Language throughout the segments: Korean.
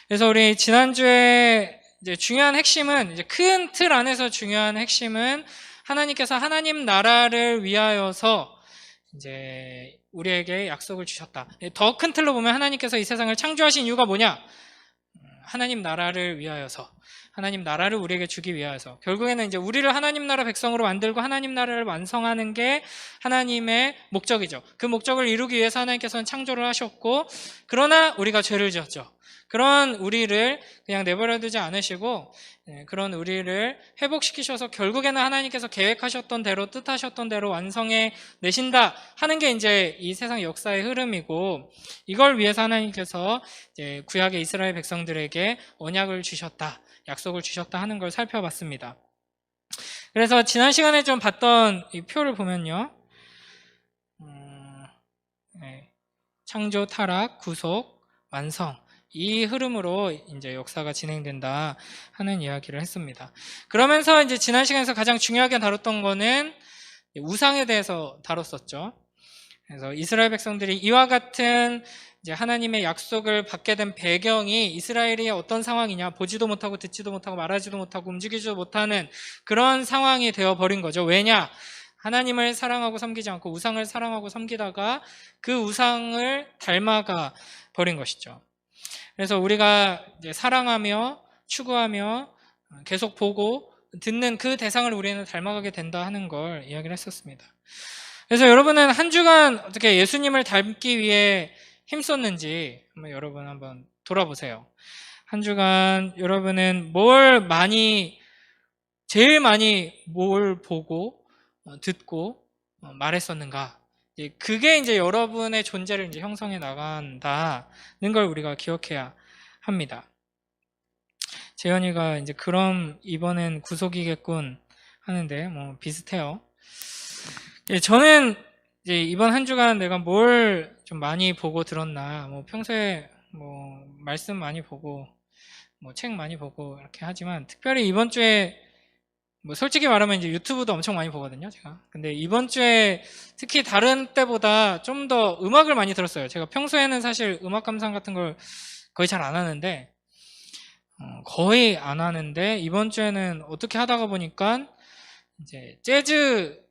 그래서 우리 지난주에 이제 중요한 핵심은, 이제 큰 틀 안에서 중요한 핵심은 하나님께서 하나님 나라를 위하여서 이제 우리에게 약속을 주셨다. 더 큰 틀로 보면 하나님께서 이 세상을 창조하신 이유가 뭐냐? 하나님 나라를 위하여서, 하나님 나라를 우리에게 주기 위하여서, 결국에는 이제 우리를 하나님 나라 백성으로 만들고 하나님 나라를 완성하는 게 하나님의 목적이죠. 그 목적을 이루기 위해서 하나님께서는 창조를 하셨고, 그러나 우리가 죄를 지었죠. 그런 우리를 그냥 내버려 두지 않으시고 그런 우리를 회복시키셔서 결국에는 하나님께서 계획하셨던 대로, 뜻하셨던 대로 완성해 내신다 하는 게 이제 이 세상 역사의 흐름이고, 이걸 위해서 하나님께서 이제 구약의 이스라엘 백성들에게 언약을 주셨다, 약속을 주셨다 하는 걸 살펴봤습니다. 그래서 지난 시간에 좀 봤던 이 표를 보면요, 창조, 타락, 구속, 완성, 이 흐름으로 이제 역사가 진행된다 하는 이야기를 했습니다. 그러면서 이제 지난 시간에서 가장 중요하게 다뤘던 거는 우상에 대해서 다뤘었죠. 그래서 이스라엘 백성들이 이와 같은 이제 하나님의 약속을 받게 된 배경이 이스라엘이 어떤 상황이냐, 보지도 못하고 듣지도 못하고 말하지도 못하고 움직이지도 못하는 그런 상황이 되어버린 거죠. 왜냐? 하나님을 사랑하고 섬기지 않고 우상을 사랑하고 섬기다가 그 우상을 닮아가 버린 것이죠. 그래서 우리가 이제 사랑하며 추구하며 계속 보고 듣는 그 대상을 우리는 닮아가게 된다 하는 걸 이야기를 했었습니다. 그래서 여러분은 한 주간 어떻게 예수님을 닮기 위해 힘썼는지 여러분 한번 돌아보세요. 한 주간 여러분은 제일 많이 뭘 보고 듣고 말했었는가? 그게 이제 여러분의 존재를 이제 형성해 나간다는 걸 우리가 기억해야 합니다. 재현이가 이제 그럼 이번엔 구속이겠군 하는데 뭐 비슷해요. 저는 이제 이번 한 주간 내가 뭘 좀 많이 보고 들었나, 뭐 평소에 뭐 말씀 많이 보고 뭐 책 많이 보고 이렇게 하지만, 특별히 이번 주에 뭐 솔직히 말하면 이제 유튜브도 엄청 많이 보거든요, 제가. 근데 이번 주에 특히 다른 때보다 좀 더 음악을 많이 들었어요. 제가 평소에는 사실 음악 감상 같은 걸 거의 잘 안 하는데, 이번 주에는 어떻게 하다가 보니까 이제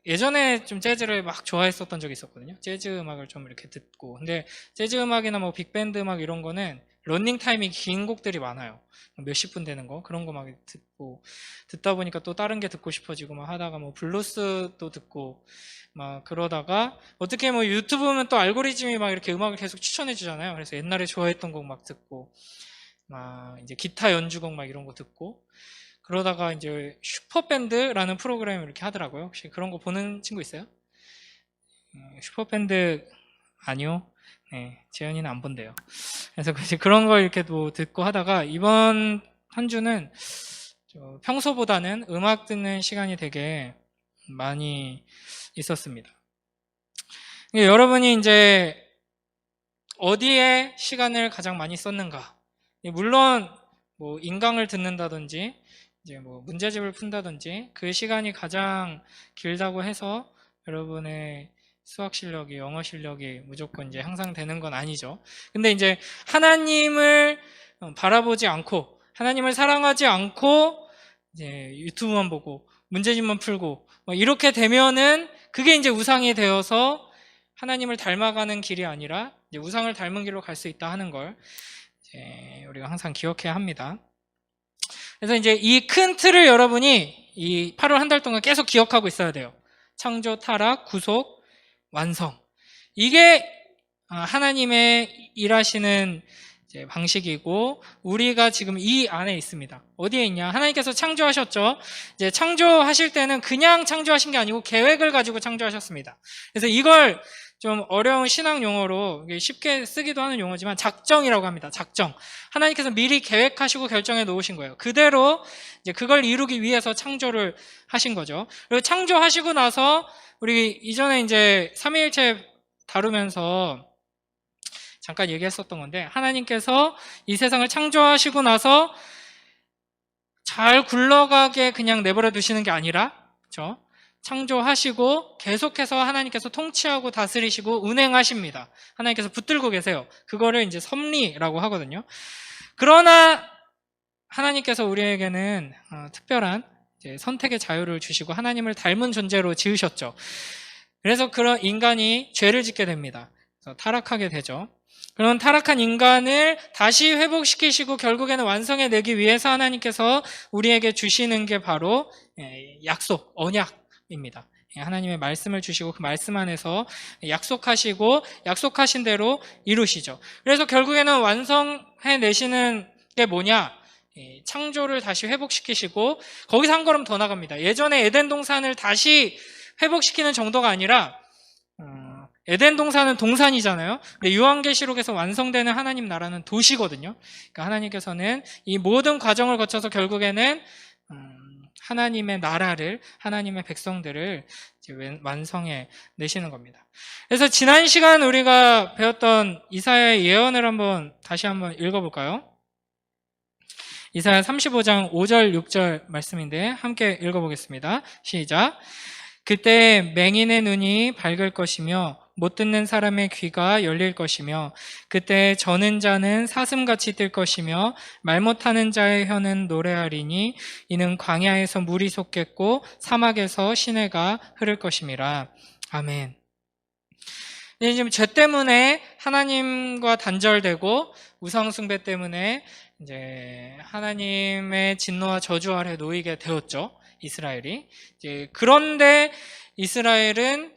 예전에 좀 재즈를 막 좋아했었던 적이 있었거든요. 재즈 음악을 좀 이렇게 듣고. 근데 재즈 음악이나 뭐 빅밴드 음악 이런 거는 러닝 타임이 긴 곡들이 많아요. 몇십 분 되는 거, 그런 거 막 듣다 보니까 또 다른 게 듣고 싶어지고 막 하다가 뭐 블루스도 듣고 막 그러다가, 어떻게 뭐 유튜브면 또 알고리즘이 막 이렇게 음악을 계속 추천해 주잖아요. 그래서 옛날에 좋아했던 곡 막 듣고, 막 이제 기타 연주곡 막 이런 거 듣고, 그러다가 이제 슈퍼밴드라는 프로그램을 이렇게 하더라고요. 혹시 그런 거 보는 친구 있어요? 슈퍼밴드 아니요? 네, 재현이는 안 본대요. 그래서 이제 그런 걸 이렇게 또 듣고 하다가, 이번 한 주는 평소보다는 음악 듣는 시간이 되게 많이 있었습니다. 여러분이 이제 어디에 시간을 가장 많이 썼는가? 물론 뭐 인강을 듣는다든지 이제 뭐 문제집을 푼다든지 그 시간이 가장 길다고 해서 여러분의 수학 실력이, 영어 실력이 무조건 이제 항상 되는 건 아니죠. 근데 이제 하나님을 바라보지 않고, 하나님을 사랑하지 않고 이제 유튜브만 보고 문제집만 풀고 이렇게 되면은 그게 이제 우상이 되어서 하나님을 닮아가는 길이 아니라 이제 우상을 닮은 길로 갈 수 있다 하는 걸 이제 우리가 항상 기억해야 합니다. 그래서 이제 이 큰 틀을 여러분이 이 8월 한 달 동안 계속 기억하고 있어야 돼요. 창조, 타락, 구속, 완성. 이게 하나님의 일하시는 이제 방식이고, 우리가 지금 이 안에 있습니다. 어디에 있냐? 하나님께서 창조하셨죠. 이제 창조하실 때는 그냥 창조하신 게 아니고 계획을 가지고 창조하셨습니다. 그래서 이걸 좀 어려운 신학 용어로 쉽게 쓰기도 하는 용어지만 작정이라고 합니다. 작정. 하나님께서 미리 계획하시고 결정해 놓으신 거예요. 그대로 이제 그걸 이루기 위해서 창조를 하신 거죠. 그리고 창조하시고 나서 우리 이전에 이제 삼위일체 다루면서 잠깐 얘기했었던 건데, 하나님께서 이 세상을 창조하시고 나서 잘 굴러가게 그냥 내버려 두시는 게 아니라, 그렇죠? 창조하시고 계속해서 하나님께서 통치하고 다스리시고 운행하십니다. 하나님께서 붙들고 계세요. 그거를 이제 섭리라고 하거든요. 그러나 하나님께서 우리에게는 특별한 이제 선택의 자유를 주시고 하나님을 닮은 존재로 지으셨죠. 그래서 그런 인간이 죄를 짓게 됩니다. 그래서 타락하게 되죠. 그런 타락한 인간을 다시 회복시키시고 결국에는 완성해내기 위해서 하나님께서 우리에게 주시는 게 바로 약속, 언약입니다. 하나님의 말씀을 주시고 그 말씀 안에서 약속하시고 약속하신 대로 이루시죠. 그래서 결국에는 완성해내시는 게 뭐냐? 창조를 다시 회복시키시고 거기서 한 걸음 더 나갑니다. 예전에 에덴 동산을 다시 회복시키는 정도가 아니라 에덴 동산은 동산이잖아요. 근데 요한계시록에서 완성되는 하나님 나라는 도시거든요. 그러니까 하나님께서는 이 모든 과정을 거쳐서 결국에는 하나님의 나라를, 하나님의 백성들을 이제 완성해 내시는 겁니다. 그래서 지난 시간 우리가 배웠던 이사야의 예언을 다시 한번 읽어볼까요? 이사야 35장 5절 6절 말씀인데 함께 읽어보겠습니다. 시작. 그때 맹인의 눈이 밝을 것이며 못 듣는 사람의 귀가 열릴 것이며 그때 저는 자는 사슴같이 뜰 것이며 말 못하는 자의 혀는 노래하리니 이는 광야에서 물이 솟겠고 사막에서 시내가 흐를 것임이라. 아멘. 지금 죄 때문에 하나님과 단절되고 우상 숭배 때문에 이제 하나님의 진노와 저주 아래 놓이게 되었죠. 이스라엘이. 그런데 이스라엘은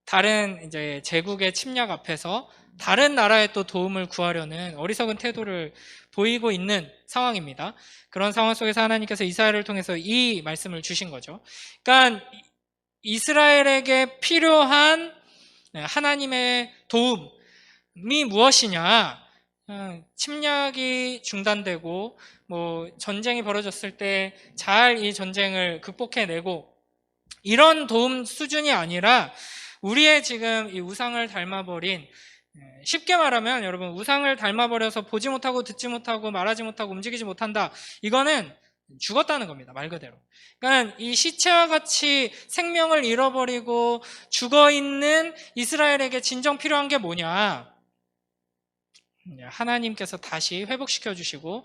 다른 제국의 침략 앞에서 다른 나라의 또 도움을 구하려는 어리석은 태도를 보이고 있는 상황입니다. 그런 상황 속에서 하나님께서 이사야를 통해서 이 말씀을 주신 거죠. 그러니까 이스라엘에게 필요한 하나님의 도움이 무엇이냐? 침략이 중단되고 전쟁이 벌어졌을 때 잘 이 전쟁을 극복해내고 이런 도움 수준이 아니라 우리의 지금 이 우상을 닮아버린, 쉽게 말하면 여러분 우상을 닮아버려서 보지 못하고 듣지 못하고 말하지 못하고 움직이지 못한다. 이거는 죽었다는 겁니다. 말 그대로. 그러니까 이 시체와 같이 생명을 잃어버리고 죽어있는 이스라엘에게 진정 필요한 게 뭐냐? 하나님께서 다시 회복시켜 주시고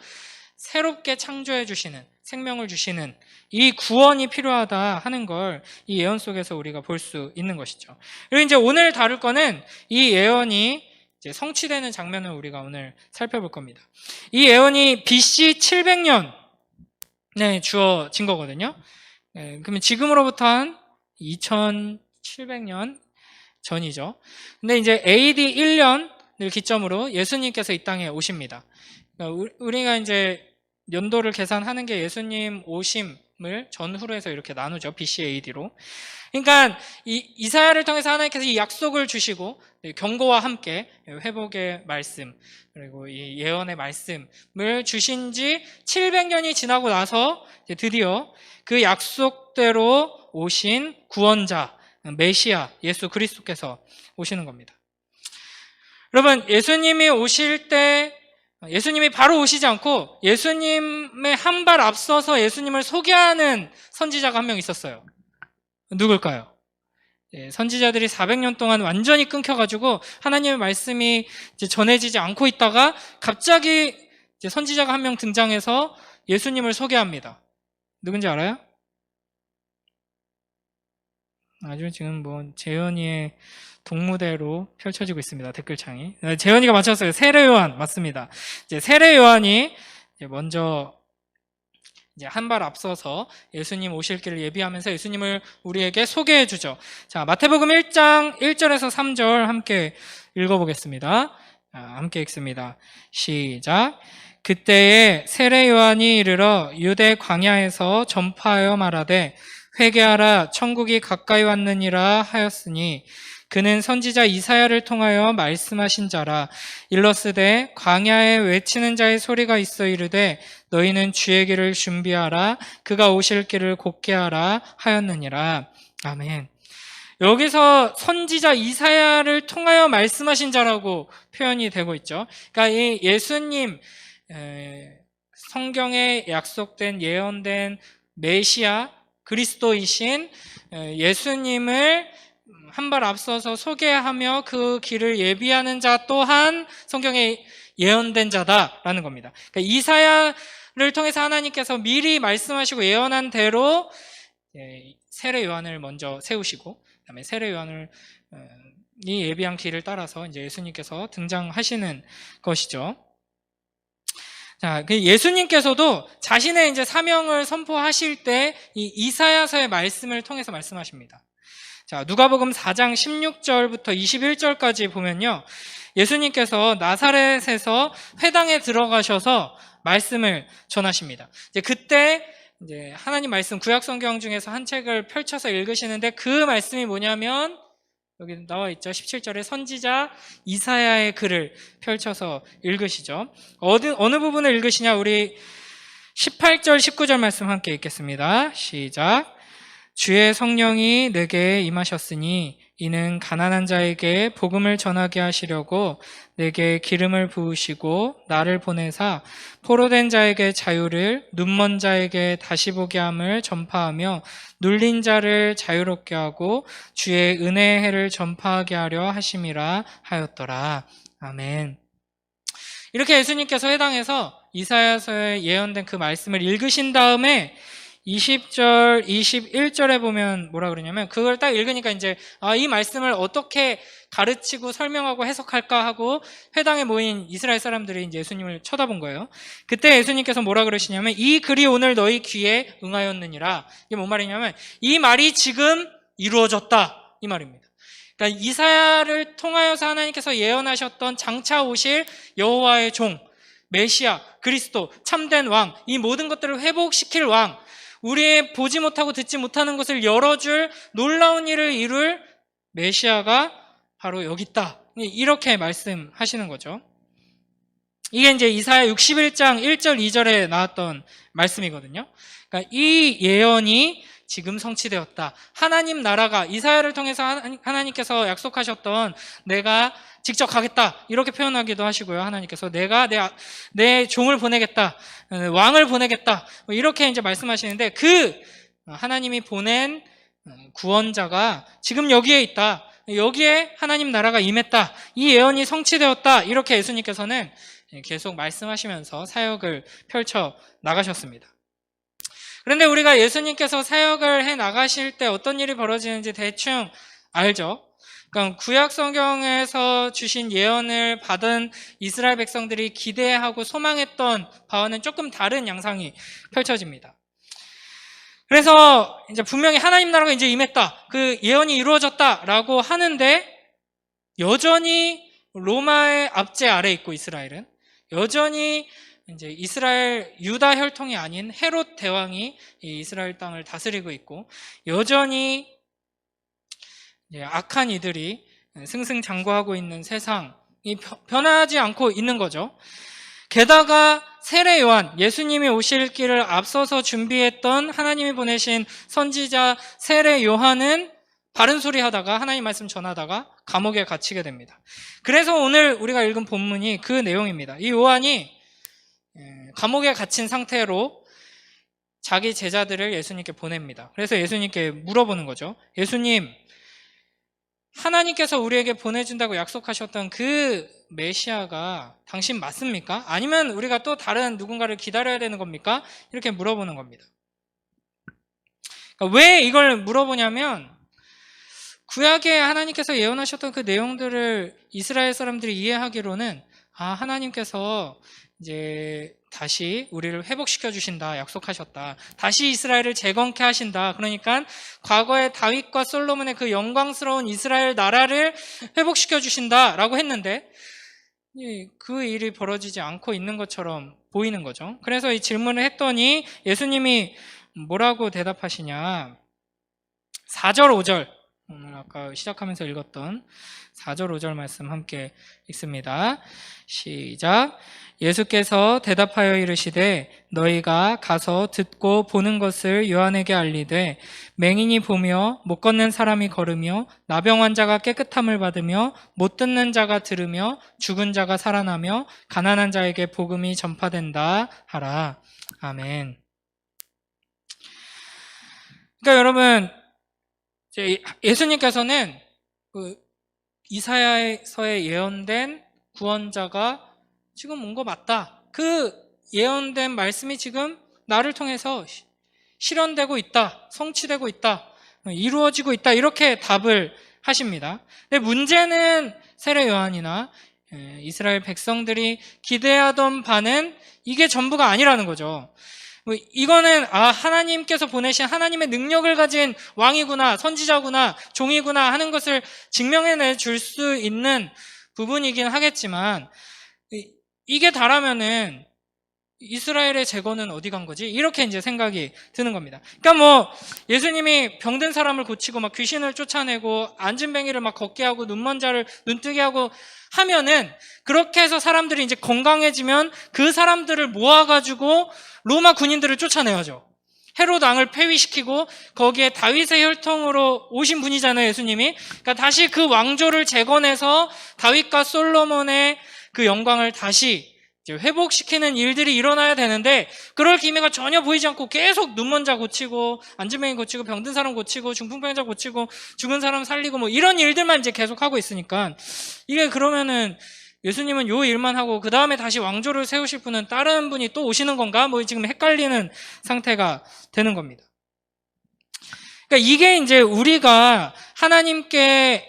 새롭게 창조해 주시는, 생명을 주시는 이 구원이 필요하다 하는 걸 이 예언 속에서 우리가 볼 수 있는 것이죠. 그리고 이제 오늘 다룰 거는 이 예언이 이제 성취되는 장면을 우리가 오늘 살펴볼 겁니다. 이 예언이 BC 700년에 주어진 거거든요. 그러면 지금으로부터 한 2700년 전이죠. 근데 이제 AD 1년을 기점으로 예수님께서 이 땅에 오십니다. 그러니까 우리가 이제 연도를 계산하는 게 예수님 오심을 전후로 해서 이렇게 나누죠. BC AD로. 그러니까 이사야를 통해서 하나님께서 이 약속을 주시고 경고와 함께 회복의 말씀 그리고 이 예언의 말씀을 주신 지 700년이 지나고 나서 드디어 그 약속대로 오신 구원자 메시아 예수 그리스도께서 오시는 겁니다. 여러분, 예수님이 오실 때 예수님이 바로 오시지 않고 예수님의 한 발 앞서서 예수님을 소개하는 선지자가 한 명 있었어요. 누굴까요? 선지자들이 400년 동안 완전히 끊겨가지고 하나님의 말씀이 이제 전해지지 않고 있다가 갑자기 이제 선지자가 한 명 등장해서 예수님을 소개합니다. 누군지 알아요? 아주 지금 재현이의 동무대로 펼쳐지고 있습니다. 댓글창이. 재현이가 맞췄어요. 세례 요한 맞습니다. 이제 세례 요한이 먼저 한 발 앞서서 예수님 오실 길을 예비하면서 예수님을 우리에게 소개해 주죠. 자, 마태복음 1장 1절에서 3절 함께 읽어보겠습니다. 함께 읽습니다. 시작. 그때에 세례 요한이 이르러 유대 광야에서 전파하여 말하되 회개하라 천국이 가까이 왔느니라 하였으니 그는 선지자 이사야를 통하여 말씀하신 자라. 일러스되 광야에 외치는 자의 소리가 있어 이르되 너희는 주의 길을 준비하라 그가 오실 길을 곧게 하라 하였느니라. 아멘. 여기서 선지자 이사야를 통하여 말씀하신 자라고 표현이 되고 있죠. 그러니까 이 예수님 성경에 약속된 예언된 메시아 그리스도이신 예수님을 한 발 앞서서 소개하며 그 길을 예비하는 자 또한 성경에 예언된 자다라는 겁니다. 그러니까 이사야를 통해서 하나님께서 미리 말씀하시고 예언한 대로 세례 요한을 먼저 세우시고, 그다음에 세례 요한을 이 예비한 길을 따라서 이제 예수님께서 등장하시는 것이죠. 자, 예수님께서도 자신의 이제 사명을 선포하실 때 이 이사야서의 말씀을 통해서 말씀하십니다. 자, 누가복음 4장 16절부터 21절까지 보면요, 예수님께서 나사렛에서 회당에 들어가셔서 말씀을 전하십니다. 이제 그때 이제 하나님 말씀 구약 성경 중에서 한 책을 펼쳐서 읽으시는데 그 말씀이 뭐냐면 여기 나와 있죠. 17절에 선지자 이사야의 글을 펼쳐서 읽으시죠. 어느 부분을 읽으시냐? 우리 18절, 19절 말씀 함께 읽겠습니다. 시작. 주의 성령이 내게 임하셨으니 이는 가난한 자에게 복음을 전하게 하시려고 내게 기름을 부으시고 나를 보내사 포로된 자에게 자유를, 눈먼 자에게 다시 보게 함을 전파하며 눌린 자를 자유롭게 하고 주의 은혜의 해를 전파하게 하려 하심이라 하였더라. 아멘. 이렇게 예수님께서 회당에서 이사야서에 예언된 그 말씀을 읽으신 다음에 20절, 21절에 보면 뭐라 그러냐면 그걸 딱 읽으니까 이제 이 말씀을 어떻게 가르치고 설명하고 해석할까 하고 회당에 모인 이스라엘 사람들이 이제 예수님을 쳐다본 거예요. 그때 예수님께서 뭐라 그러시냐면 이 글이 오늘 너희 귀에 응하였느니라. 이게 뭔 말이냐면 이 말이 지금 이루어졌다 이 말입니다. 그러니까 이사야를 통하여서 하나님께서 예언하셨던 장차 오실 여호와의 종, 메시아, 그리스도, 참된 왕, 이 모든 것들을 회복시킬 왕, 우리의 보지 못하고 듣지 못하는 것을 열어줄 놀라운 일을 이룰 메시아가 바로 여기 있다. 이렇게 말씀하시는 거죠. 이게 이제 이사야 61장 1절 2절에 나왔던 말씀이거든요. 그러니까 이 예언이 지금 성취되었다. 하나님 나라가 이사야를 통해서 하나님께서 약속하셨던 내가 직접 가겠다 이렇게 표현하기도 하시고요. 하나님께서 내가 내 종을 보내겠다, 왕을 보내겠다 이렇게 이제 말씀하시는데 그 하나님이 보낸 구원자가 지금 여기에 있다. 여기에 하나님 나라가 임했다. 이 예언이 성취되었다. 이렇게 예수님께서는 계속 말씀하시면서 사역을 펼쳐 나가셨습니다. 그런데 우리가 예수님께서 사역을 해 나가실 때 어떤 일이 벌어지는지 대충 알죠? 그러니까 구약 성경에서 주신 예언을 받은 이스라엘 백성들이 기대하고 소망했던 바와는 조금 다른 양상이 펼쳐집니다. 그래서 이제 분명히 하나님 나라가 이제 임했다, 그 예언이 이루어졌다라고 하는데 여전히 로마의 압제 아래 있고 이스라엘은 여전히 이제 이스라엘 유다 혈통이 아닌 헤롯 대왕이 이 이스라엘 땅을 다스리고 있고 여전히 악한 이들이 승승장구하고 있는 세상이 변하지 않고 있는 거죠. 게다가 세례 요한, 예수님이 오실 길을 앞서서 준비했던 하나님이 보내신 선지자 세례 요한은 바른 소리 하다가 하나님 말씀 전하다가 감옥에 갇히게 됩니다. 그래서 오늘 우리가 읽은 본문이 그 내용입니다. 이 요한이 감옥에 갇힌 상태로 자기 제자들을 예수님께 보냅니다. 그래서 예수님께 물어보는 거죠. 예수님, 하나님께서 우리에게 보내준다고 약속하셨던 그 메시아가 당신 맞습니까? 아니면 우리가 또 다른 누군가를 기다려야 되는 겁니까? 이렇게 물어보는 겁니다. 그러니까 왜 이걸 물어보냐면 구약에 하나님께서 예언하셨던 그 내용들을 이스라엘 사람들이 이해하기로는 하나님께서 이제 다시 우리를 회복시켜 주신다, 약속하셨다. 다시 이스라엘을 재건케 하신다. 그러니까 과거의 다윗과 솔로몬의 그 영광스러운 이스라엘 나라를 회복시켜 주신다라고 했는데 그 일이 벌어지지 않고 있는 것처럼 보이는 거죠. 그래서 이 질문을 했더니 예수님이 뭐라고 대답하시냐? 4절, 5절, 오늘 아까 시작하면서 읽었던 4절, 5절 말씀 함께 읽습니다. 시작. 예수께서 대답하여 이르시되 너희가 가서 듣고 보는 것을 요한에게 알리되 맹인이 보며 못 걷는 사람이 걸으며 나병 환자가 깨끗함을 받으며 못 듣는 자가 들으며 죽은 자가 살아나며 가난한 자에게 복음이 전파된다 하라. 아멘. 그러니까 여러분, 예수님께서는 그 이사야서에 예언된 구원자가 지금 온 거 맞다. 그 예언된 말씀이 지금 나를 통해서 실현되고 있다. 성취되고 있다. 이루어지고 있다. 이렇게 답을 하십니다. 근데 문제는 세례 요한이나 이스라엘 백성들이 기대하던 바는 이게 전부가 아니라는 거죠. 이거는 하나님께서 보내신 하나님의 능력을 가진 왕이구나, 선지자구나, 종이구나 하는 것을 증명해내 줄 수 있는 부분이긴 하겠지만 이게 다라면은 이스라엘의 재건은 어디 간 거지? 이렇게 이제 생각이 드는 겁니다. 그러니까 뭐 예수님이 병든 사람을 고치고 막 귀신을 쫓아내고 앉은뱅이를 막 걷게 하고 눈먼 자를 눈뜨게 하고 하면은 그렇게 해서 사람들이 이제 건강해지면 그 사람들을 모아가지고 로마 군인들을 쫓아내야죠. 헤롯 왕을 폐위시키고 거기에 다윗의 혈통으로 오신 분이잖아요, 예수님이. 그러니까 다시 그 왕조를 재건해서 다윗과 솔로몬의 그 영광을 다시 회복시키는 일들이 일어나야 되는데 그럴 기미가 전혀 보이지 않고 계속 눈먼 자 고치고 앉은뱅이 고치고 병든 사람 고치고 중풍병자 고치고 죽은 사람 살리고 뭐 이런 일들만 이제 계속 하고 있으니까 이게 그러면은 예수님은 요 일만 하고 그 다음에 다시 왕조를 세우실 분은 다른 분이 또 오시는 건가? 뭐 지금 헷갈리는 상태가 되는 겁니다. 그러니까 이게 이제 우리가 하나님께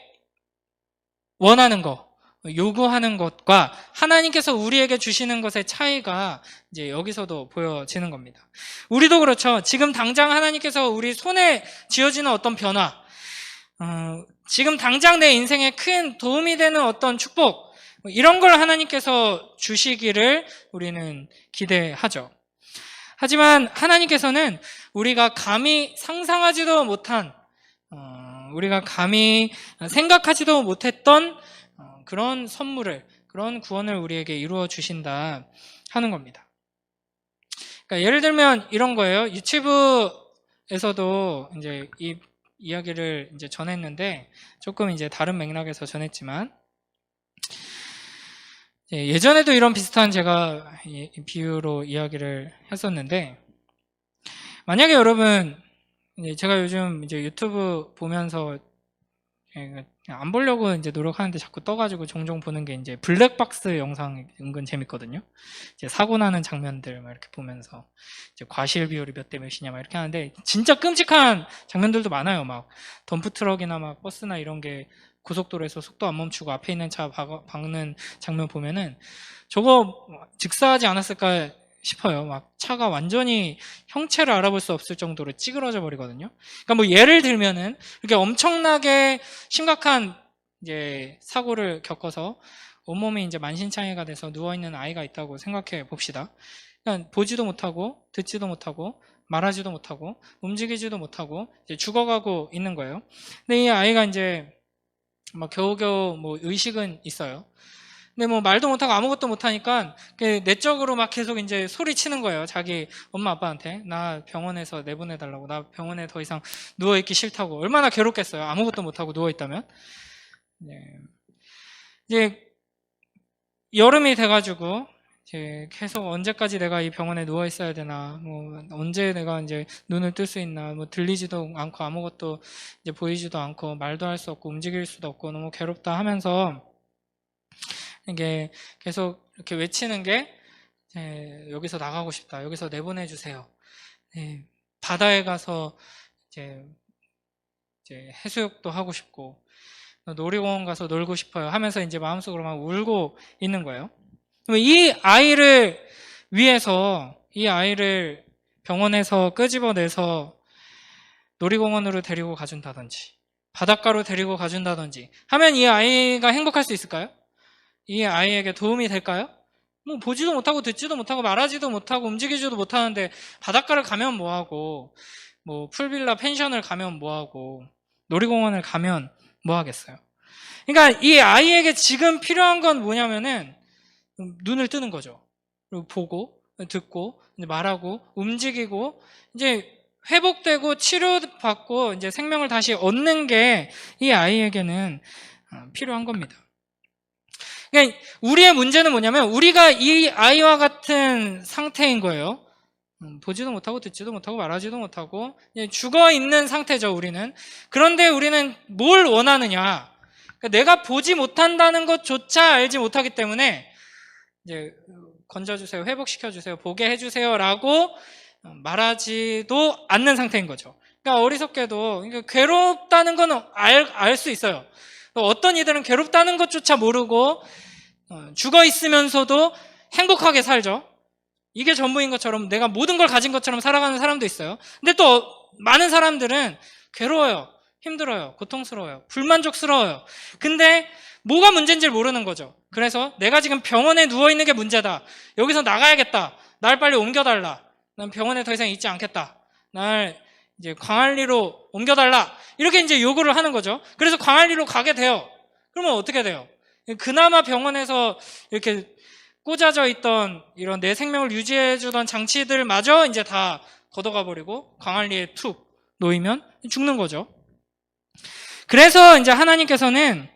원하는 것, 요구하는 것과 하나님께서 우리에게 주시는 것의 차이가 이제 여기서도 보여지는 겁니다. 우리도 그렇죠. 지금 당장 하나님께서 우리 손에 쥐어지는 어떤 변화, 지금 당장 내 인생에 큰 도움이 되는 어떤 축복, 이런 걸 하나님께서 주시기를 우리는 기대하죠. 하지만 하나님께서는 우리가 감히 상상하지도 못한, 우리가 감히 생각하지도 못했던 그런 선물을, 그런 구원을 우리에게 이루어 주신다 하는 겁니다. 그러니까 예를 들면 이런 거예요. 유튜브에서도 이제 이 이야기를 이제 전했는데 조금 이제 다른 맥락에서 전했지만 예전에도 이런 비슷한 제가 비유로 이야기를 했었는데 만약에 여러분 제가 요즘 이제 유튜브 보면서 안 보려고 이제 노력하는데 자꾸 떠가지고 종종 보는 게 이제 블랙박스 영상 은근 재밌거든요. 이제 사고 나는 장면들 막 이렇게 보면서 이제 과실 비율이 몇 대 몇이냐 막 이렇게 하는데 진짜 끔찍한 장면들도 많아요. 막 덤프트럭이나 막 버스나 이런 게 고속도로에서 속도 안 멈추고 앞에 있는 차 박는 장면 보면은 저거 즉사하지 않았을까 싶어요. 막 차가 완전히 형체를 알아볼 수 없을 정도로 찌그러져 버리거든요. 그러니까 뭐 예를 들면은 이렇게 엄청나게 심각한 이제 사고를 겪어서 온몸이 이제 만신창이가 돼서 누워 있는 아이가 있다고 생각해 봅시다. 그러니까 보지도 못하고 듣지도 못하고 말하지도 못하고 움직이지도 못하고 이제 죽어가고 있는 거예요. 근데 이 아이가 이제 막 겨우겨우 뭐 의식은 있어요. 근데 뭐 말도 못하고 아무것도 못하니까 내적으로 막 계속 이제 소리치는 거예요. 자기 엄마 아빠한테 나 병원에서 내보내달라고, 나 병원에 더 이상 누워있기 싫다고. 얼마나 괴롭겠어요. 아무것도 못하고 누워있다면. 이제 여름이 돼가지고 이제 계속 언제까지 내가 이 병원에 누워 있어야 되나, 뭐 언제 내가 이제 눈을 뜰 수 있나, 뭐 들리지도 않고 아무것도 이제 보이지도 않고 말도 할 수 없고 움직일 수도 없고 너무 괴롭다 하면서 이게 계속 이렇게 외치는 게 여기서 나가고 싶다, 여기서 내보내주세요, 바다에 가서 이제 해수욕도 하고 싶고 놀이공원 가서 놀고 싶어요 하면서 이제 마음속으로 막 울고 있는 거예요. 이 아이를 위해서 이 아이를 병원에서 끄집어내서 놀이공원으로 데리고 가준다든지 바닷가로 데리고 가준다든지 하면 이 아이가 행복할 수 있을까요? 이 아이에게 도움이 될까요? 뭐 보지도 못하고 듣지도 못하고 말하지도 못하고 움직이지도 못하는데 바닷가를 가면 뭐하고 뭐 풀빌라 펜션을 가면 뭐하고 놀이공원을 가면 뭐하겠어요? 그러니까 이 아이에게 지금 필요한 건 뭐냐면은 눈을 뜨는 거죠. 그리고 보고 듣고 말하고 움직이고 이제 회복되고 치료받고 이제 생명을 다시 얻는 게 이 아이에게는 필요한 겁니다. 그러니까 우리의 문제는 뭐냐면 우리가 이 아이와 같은 상태인 거예요. 보지도 못하고 듣지도 못하고 말하지도 못하고 죽어 있는 상태죠, 우리는. 그런데 우리는 뭘 원하느냐? 그러니까 내가 보지 못한다는 것조차 알지 못하기 때문에 이제 건져주세요, 회복시켜주세요, 보게 해주세요라고 말하지도 않는 상태인 거죠. 그러니까 어리석게도 그러니까 괴롭다는 건 알 수 있어요. 어떤 이들은 괴롭다는 것조차 모르고 죽어 있으면서도 행복하게 살죠. 이게 전부인 것처럼 내가 모든 걸 가진 것처럼 살아가는 사람도 있어요. 근데 또 많은 사람들은 괴로워요, 힘들어요, 고통스러워요, 불만족스러워요. 근데 뭐가 문제인지를 모르는 거죠. 그래서 내가 지금 병원에 누워있는 게 문제다, 여기서 나가야겠다, 날 빨리 옮겨달라, 난 병원에 더 이상 있지 않겠다, 날 이제 광안리로 옮겨달라, 이렇게 이제 요구를 하는 거죠. 그래서 광안리로 가게 돼요. 그러면 어떻게 돼요? 그나마 병원에서 이렇게 꽂아져 있던 이런 내 생명을 유지해주던 장치들마저 이제 다 걷어가 버리고 광안리에 툭 놓이면 죽는 거죠. 그래서 이제 하나님께서는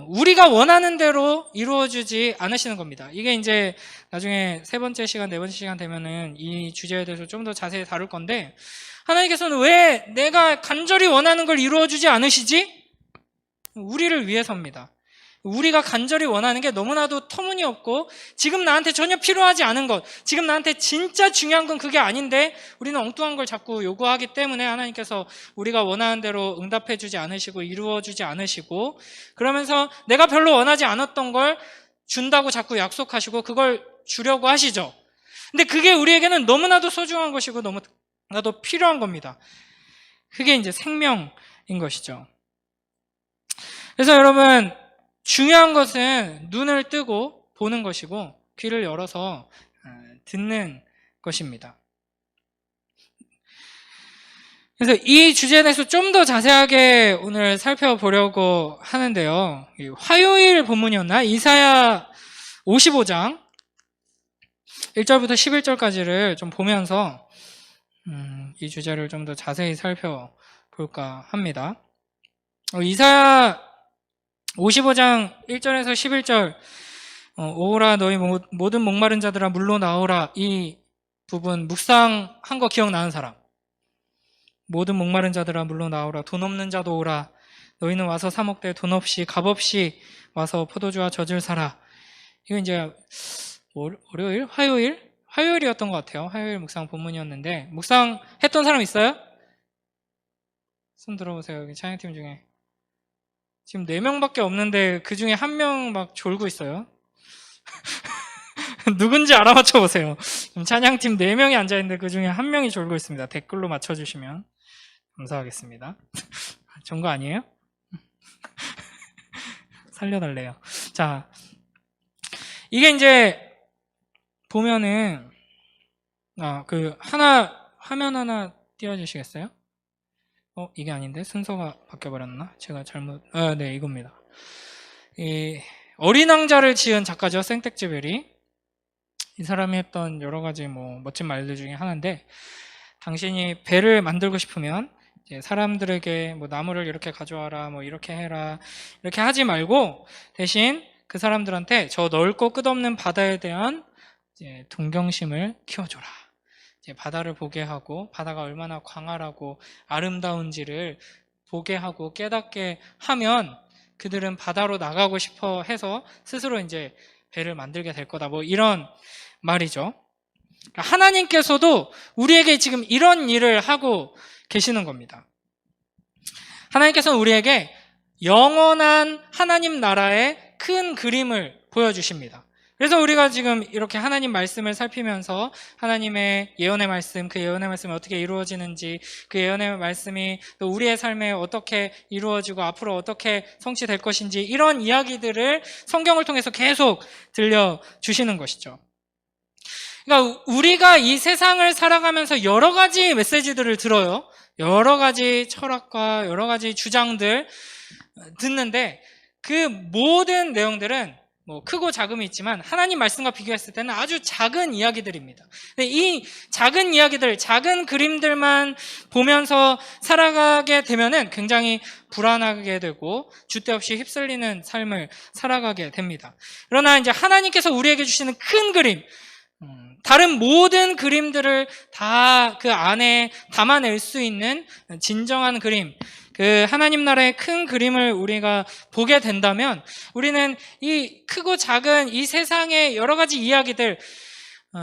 우리가 원하는 대로 이루어주지 않으시는 겁니다. 이게 이제 나중에 세 번째 시간, 네 번째 시간 되면은 이 주제에 대해서 좀 더 자세히 다룰 건데, 하나님께서는 왜 내가 간절히 원하는 걸 이루어주지 않으시지? 우리를 위해서입니다. 우리가 간절히 원하는 게 너무나도 터무니없고 지금 나한테 전혀 필요하지 않은 것, 지금 나한테 진짜 중요한 건 그게 아닌데 우리는 엉뚱한 걸 자꾸 요구하기 때문에 하나님께서 우리가 원하는 대로 응답해 주지 않으시고 이루어 주지 않으시고, 그러면서 내가 별로 원하지 않았던 걸 준다고 자꾸 약속하시고 그걸 주려고 하시죠. 근데 그게 우리에게는 너무나도 소중한 것이고 너무나도 필요한 겁니다. 그게 이제 생명인 것이죠. 그래서 여러분, 중요한 것은 눈을 뜨고 보는 것이고 귀를 열어서 듣는 것입니다. 그래서 이 주제에 대해서 좀 더 자세하게 오늘 살펴보려고 하는데요. 화요일 본문이었나? 이사야 55장 1절부터 11절까지를 좀 보면서 이 주제를 좀 더 자세히 살펴볼까 합니다. 이사야 55장 1절에서 11절, 오라 너희 모든 목마른 자들아 물로 나오라, 이 부분 묵상한 거 기억나는 사람? 모든 목마른 자들아 물로 나오라, 돈 없는 자도 오라, 너희는 와서 사 먹되 돈 없이 값 없이 와서 포도주와 젖을 사라. 이거 이제 월요일? 화요일이었던 것 같아요. 화요일 묵상 본문이었는데, 묵상했던 사람 있어요? 손 들어보세요. 여기 찬양팀 중에 지금 4명밖에 없는데 그 중에 1명 막 졸고 있어요. 누군지 알아맞혀 보세요. 찬양팀 4명이 앉아있는데 그 중에 1명이 졸고 있습니다. 댓글로 맞춰주시면 감사하겠습니다. 좋은 거 아니에요? 살려달래요. 자, 이게 이제 보면은 화면 하나 띄워주시겠어요? 이게 아닌데 순서가 바뀌어버렸나? 제가 잘못, 네, 이겁니다. 이 어린 왕자를 지은 작가죠, 생텍쥐베리. 이 사람이 했던 여러 가지 멋진 말들 중에 하나인데, 당신이 배를 만들고 싶으면 이제 사람들에게 나무를 이렇게 가져와라, 이렇게 해라, 이렇게 하지 말고 대신 그 사람들한테 저 넓고 끝없는 바다에 대한 이제 동경심을 키워줘라. 이제 바다를 보게 하고 바다가 얼마나 광활하고 아름다운지를 보게 하고 깨닫게 하면 그들은 바다로 나가고 싶어 해서 스스로 이제 배를 만들게 될 거다. 이런 말이죠. 하나님께서도 우리에게 지금 이런 일을 하고 계시는 겁니다. 하나님께서는 우리에게 영원한 하나님 나라의 큰 그림을 보여주십니다. 그래서 우리가 지금 이렇게 하나님 말씀을 살피면서 하나님의 예언의 말씀, 그 예언의 말씀이 어떻게 이루어지는지, 그 예언의 말씀이 또 우리의 삶에 어떻게 이루어지고 앞으로 어떻게 성취될 것인지, 이런 이야기들을 성경을 통해서 계속 들려주시는 것이죠. 그러니까 우리가 이 세상을 살아가면서 여러 가지 메시지들을 들어요. 여러 가지 철학과 여러 가지 주장들 듣는데 그 모든 내용들은 크고 작음이 있지만 하나님 말씀과 비교했을 때는 아주 작은 이야기들입니다. 이 작은 이야기들, 작은 그림들만 보면서 살아가게 되면은 굉장히 불안하게 되고 줏대 없이 휩쓸리는 삶을 살아가게 됩니다. 그러나 이제 하나님께서 우리에게 주시는 큰 그림, 다른 모든 그림들을 다 그 안에 담아낼 수 있는 진정한 그림, 그 하나님 나라의 큰 그림을 우리가 보게 된다면 우리는 이 크고 작은 이 세상의 여러 가지 이야기들,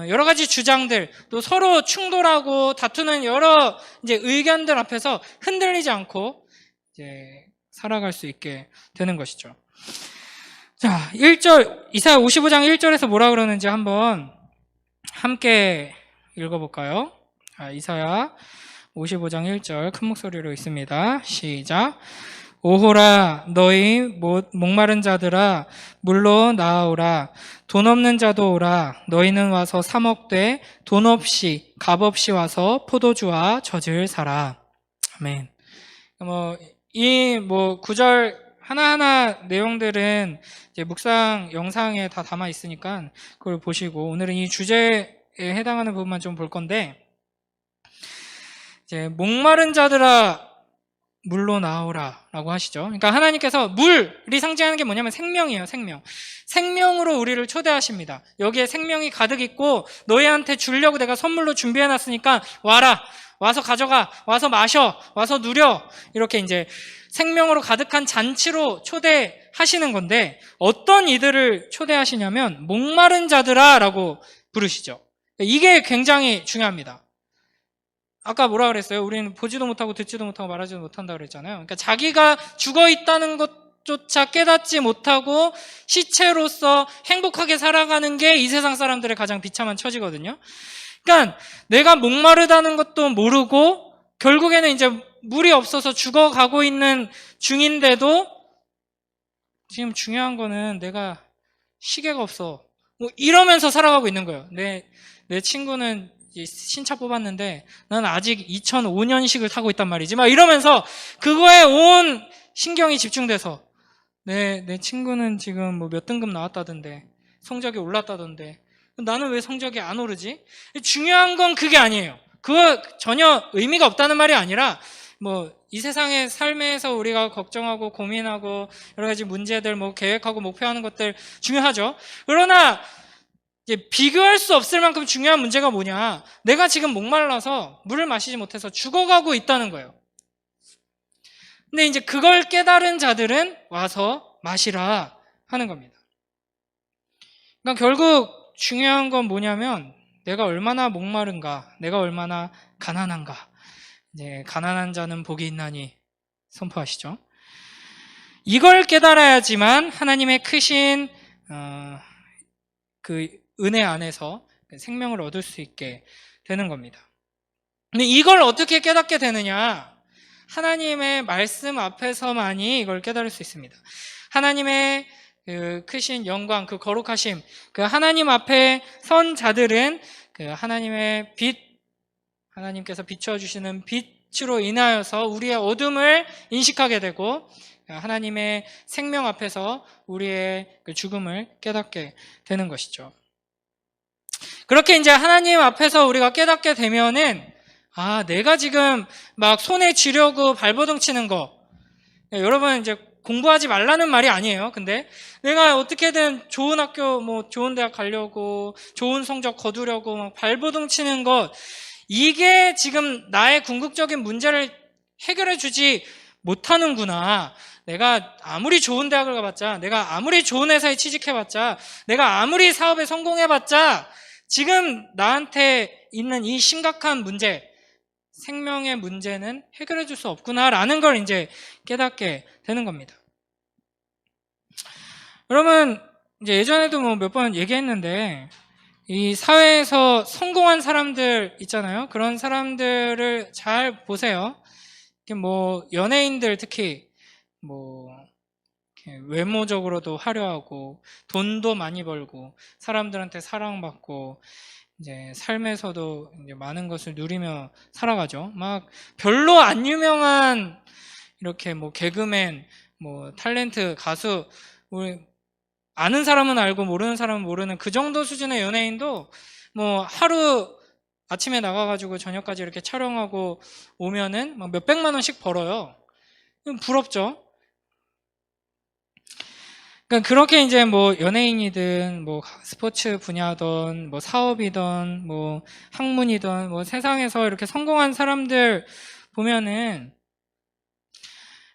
여러 가지 주장들, 또 서로 충돌하고 다투는 여러 이제 의견들 앞에서 흔들리지 않고 이제 살아갈 수 있게 되는 것이죠. 자, 1절, 이사야 55장 1절에서 뭐라 그러는지 한번 함께 읽어볼까요? 자, 이사야 55장 1절 큰 목소리로 읽습니다. 시작. 오호라 너희 목마른 자들아 물로 나아오라. 돈 없는 자도 오라. 너희는 와서 사 먹되 돈 없이 값 없이 와서 포도주와 젖을 사라. 아멘. 이 구절 하나하나 내용들은 이제 묵상 영상에 다 담아 있으니까 그걸 보시고 오늘은 이 주제에 해당하는 부분만 좀 볼 건데, 이제 목마른 자들아 물로 나오라 라고 하시죠. 그러니까 하나님께서 물이 상징하는 게 뭐냐면 생명이에요. 생명으로 우리를 초대하십니다. 여기에 생명이 가득 있고 너희한테 주려고 내가 선물로 준비해놨으니까 와라, 와서 가져가, 와서 마셔, 와서 누려, 이렇게 이제 생명으로 가득한 잔치로 초대하시는 건데, 어떤 이들을 초대하시냐면 목마른 자들아 라고 부르시죠. 이게 굉장히 중요합니다. 아까 뭐라 그랬어요? 우리는 보지도 못하고 듣지도 못하고 말하지도 못한다 그랬잖아요. 그러니까 자기가 죽어 있다는 것조차 깨닫지 못하고 시체로서 행복하게 살아가는 게 이 세상 사람들의 가장 비참한 처지거든요. 그러니까 내가 목마르다는 것도 모르고 결국에는 이제 물이 없어서 죽어가고 있는 중인데도 지금 중요한 거는 내가 시계가 없어, 이러면서 살아가고 있는 거예요. 내 친구는 신차 뽑았는데 난 아직 2005년식을 타고 있단 말이지, 막 이러면서 그거에 온 신경이 집중돼서 내 친구는 지금 몇 등급 나왔다던데, 성적이 올랐다던데, 나는 왜 성적이 안 오르지? 중요한 건 그게 아니에요. 그거 전혀 의미가 없다는 말이 아니라 이 세상의 삶에서 우리가 걱정하고 고민하고 여러 가지 문제들 계획하고 목표하는 것들 중요하죠. 그러나 비교할 수 없을 만큼 중요한 문제가 뭐냐? 내가 지금 목말라서 물을 마시지 못해서 죽어가고 있다는 거예요. 근데 이제 그걸 깨달은 자들은 와서 마시라 하는 겁니다. 그러니까 결국 중요한 건 뭐냐면 내가 얼마나 목마른가, 내가 얼마나 가난한가. 이제 가난한 자는 복이 있나니 선포하시죠. 이걸 깨달아야지만 하나님의 크신 그 은혜 안에서 생명을 얻을 수 있게 되는 겁니다. 근데 이걸 어떻게 깨닫게 되느냐? 하나님의 말씀 앞에서만이 이걸 깨달을 수 있습니다. 하나님의 그 크신 영광, 그 거룩하심, 그 하나님 앞에 선 자들은 그 하나님의 빛, 하나님께서 비춰주시는 빛으로 인하여서 우리의 어둠을 인식하게 되고 하나님의 생명 앞에서 우리의 그 죽음을 깨닫게 되는 것이죠. 그렇게 이제 하나님 앞에서 우리가 깨닫게 되면은 내가 지금 막 손에 쥐려고 발버둥 치는 거, 여러분 이제 공부하지 말라는 말이 아니에요. 근데 내가 어떻게든 좋은 학교, 좋은 대학 가려고, 좋은 성적 거두려고 막 발버둥 치는 것, 이게 지금 나의 궁극적인 문제를 해결해 주지 못하는구나. 내가 아무리 좋은 대학을 가봤자, 내가 아무리 좋은 회사에 취직해봤자, 내가 아무리 사업에 성공해봤자 지금 나한테 있는 이 심각한 문제, 생명의 문제는 해결해 줄 수 없구나라는 걸 이제 깨닫게 되는 겁니다. 여러분, 이제 예전에도 몇 번 얘기했는데, 이 사회에서 성공한 사람들 있잖아요. 그런 사람들을 잘 보세요. 연예인들 특히, 외모적으로도 화려하고, 돈도 많이 벌고, 사람들한테 사랑받고, 이제 삶에서도 이제 많은 것을 누리며 살아가죠. 막 별로 안 유명한 이렇게 개그맨, 탤런트, 가수, 우리 아는 사람은 알고 모르는 사람은 모르는 그 정도 수준의 연예인도 하루 아침에 나가가지고 저녁까지 이렇게 촬영하고 오면은 막 몇백만 원씩 벌어요. 부럽죠? 그러니까 그렇게 이제 뭐 연예인이든 뭐 스포츠 분야든 뭐 사업이든 뭐 학문이든 뭐 세상에서 이렇게 성공한 사람들 보면은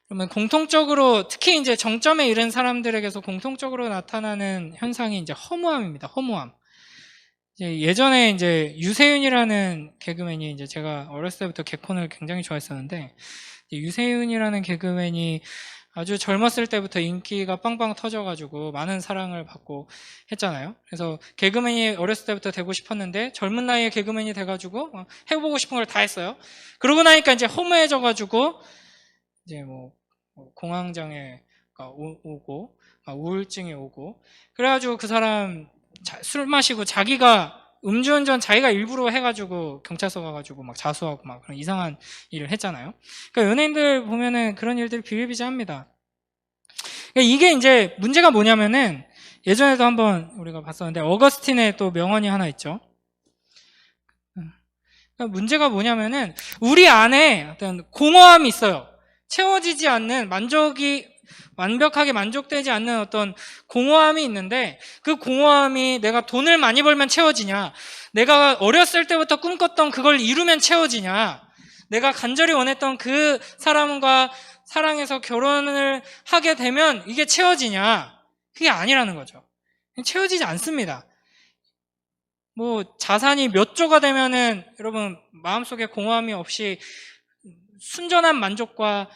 그러면 공통적으로 특히 이제 정점에 이른 사람들에게서 공통적으로 나타나는 현상이 이제 허무함입니다. 허무함. 이제 예전에 이제 유세윤이라는 개그맨이 이제 제가 어렸을 때부터 개콘을 굉장히 좋아했었는데 유세윤이라는 개그맨이 아주 젊었을 때부터 인기가 빵빵 터져가지고 많은 사랑을 받고 했잖아요. 그래서 개그맨이 어렸을 때부터 되고 싶었는데 젊은 나이에 개그맨이 돼가지고 해보고 싶은 걸 다 했어요. 그러고 나니까 이제 허무해져가지고 이제 뭐 공황장애가 오고 우울증이 오고 그래가지고 그 사람 술 마시고 자기가 음주운전 자기가 일부러 해가지고 경찰서 가가지고 막 자수하고 막 그런 이상한 일을 했잖아요. 그러니까 연예인들 보면은 그런 일들이 비일비재합니다. 그러니까 이게 이제 문제가 뭐냐면은 예전에도 한번 우리가 봤었는데 어거스틴의 또 명언이 하나 있죠. 그러니까 문제가 뭐냐면은 우리 안에 어떤 공허함이 있어요. 채워지지 않는 완벽하게 만족되지 않는 어떤 공허함이 있는데 그 공허함이 내가 돈을 많이 벌면 채워지냐, 내가 어렸을 때부터 꿈꿨던 그걸 이루면 채워지냐, 내가 간절히 원했던 그 사람과 사랑해서 결혼을 하게 되면 이게 채워지냐, 그게 아니라는 거죠. 채워지지 않습니다. 뭐 자산이 몇 조가 되면은 여러분 마음속에 공허함이 없이 순전한 만족과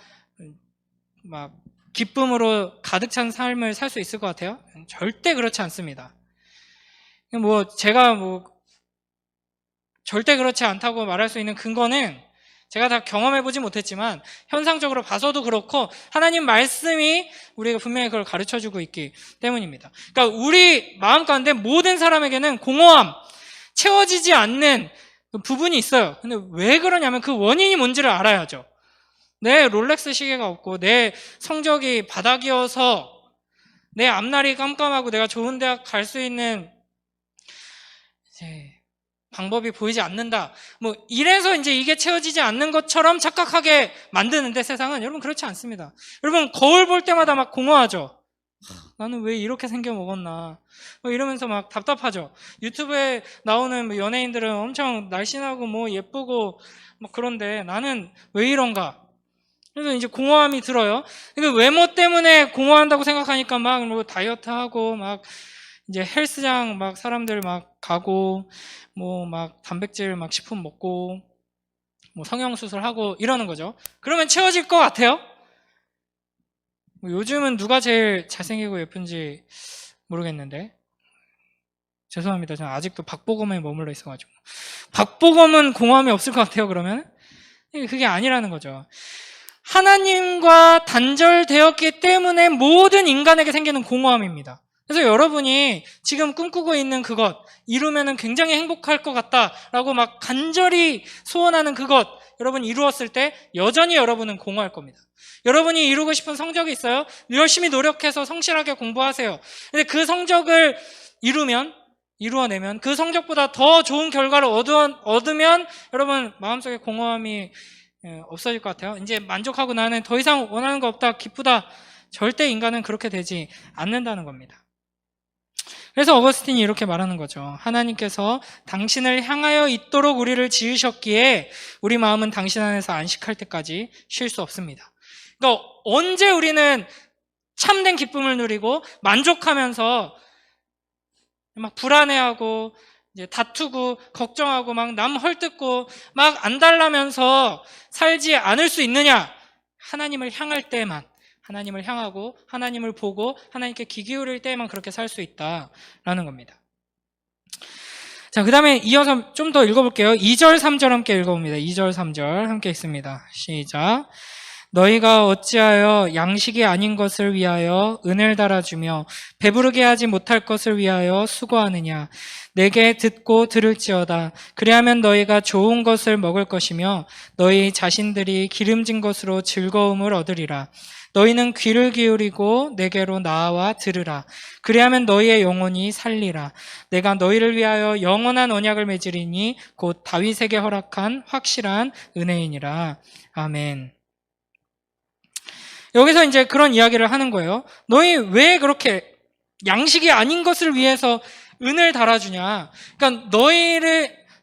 막 기쁨으로 가득 찬 삶을 살 수 있을 것 같아요? 절대 그렇지 않습니다. 뭐 제가 뭐 절대 그렇지 않다고 말할 수 있는 근거는 제가 다 경험해보지 못했지만 현상적으로 봐서도 그렇고 하나님 말씀이 우리가 분명히 그걸 가르쳐주고 있기 때문입니다. 그러니까 우리 마음 가운데 모든 사람에게는 공허함, 채워지지 않는 부분이 있어요. 근데 왜 그러냐면 그 원인이 뭔지를 알아야죠. 내 롤렉스 시계가 없고 내 성적이 바닥이어서 내 앞날이 깜깜하고 내가 좋은 대학 갈 수 있는 이제 방법이 보이지 않는다. 뭐 이래서 이제 이게 채워지지 않는 것처럼 착각하게 만드는데 세상은 여러분 그렇지 않습니다. 여러분 거울 볼 때마다 막 공허하죠. 나는 왜 이렇게 생겨 먹었나 뭐 이러면서 막 답답하죠. 유튜브에 나오는 뭐 연예인들은 엄청 날씬하고 뭐 예쁘고 뭐 그런데 나는 왜 이런가. 그래서 이제 공허함이 들어요. 그러니까 외모 때문에 공허한다고 생각하니까 막 뭐 다이어트하고 막 이제 헬스장 막 사람들 막 가고 뭐 막 단백질 막 식품 먹고 뭐 성형수술하고 이러는 거죠. 그러면 채워질 것 같아요? 뭐 요즘은 누가 제일 잘생기고 예쁜지 모르겠는데 죄송합니다. 저는 아직도 박보검에 머물러 있어가지고 박보검은 공허함이 없을 것 같아요. 그러면 그게 아니라는 거죠. 하나님과 단절되었기 때문에 모든 인간에게 생기는 공허함입니다. 그래서 여러분이 지금 꿈꾸고 있는 그것 이루면은 굉장히 행복할 것 같다라고 막 간절히 소원하는 그것 여러분 이루었을 때 여전히 여러분은 공허할 겁니다. 여러분이 이루고 싶은 성적이 있어요? 열심히 노력해서 성실하게 공부하세요. 근데 그 성적을 이루어내면 그 성적보다 더 좋은 결과를 얻으면 여러분 마음속에 공허함이 없어질 것 같아요. 이제 만족하고 나는 더 이상 원하는 거 없다, 기쁘다. 절대 인간은 그렇게 되지 않는다는 겁니다. 그래서 어거스틴이 이렇게 말하는 거죠. 하나님께서 당신을 향하여 있도록 우리를 지으셨기에 우리 마음은 당신 안에서 안식할 때까지 쉴 수 없습니다. 그러니까 언제 우리는 참된 기쁨을 누리고 만족하면서 막 불안해하고 이제 다투고 걱정하고 막 남 헐뜯고 막 안달나면서 살지 않을 수 있느냐? 하나님을 향할 때만, 하나님을 향하고 하나님을 보고 하나님께 귀 기울일 때만 그렇게 살 수 있다라는 겁니다. 자, 그 다음에 이어서 좀 더 읽어볼게요. 2절, 3절 함께 읽어봅니다. 2절, 3절 함께 읽습니다. 시작. 너희가 어찌하여 양식이 아닌 것을 위하여 은을 달아주며 배부르게 하지 못할 것을 위하여 수고하느냐. 내게 듣고 들을지어다. 그리하면 너희가 좋은 것을 먹을 것이며 너희 자신들이 기름진 것으로 즐거움을 얻으리라. 너희는 귀를 기울이고 내게로 나와 들으라. 그리하면 너희의 영혼이 살리라. 내가 너희를 위하여 영원한 언약을 맺으리니 곧 다윗에게 허락한 확실한 은혜이니라. 아멘. 여기서 이제 그런 이야기를 하는 거예요. 너희 왜 그렇게 양식이 아닌 것을 위해서 은을 달아주냐? 그러니까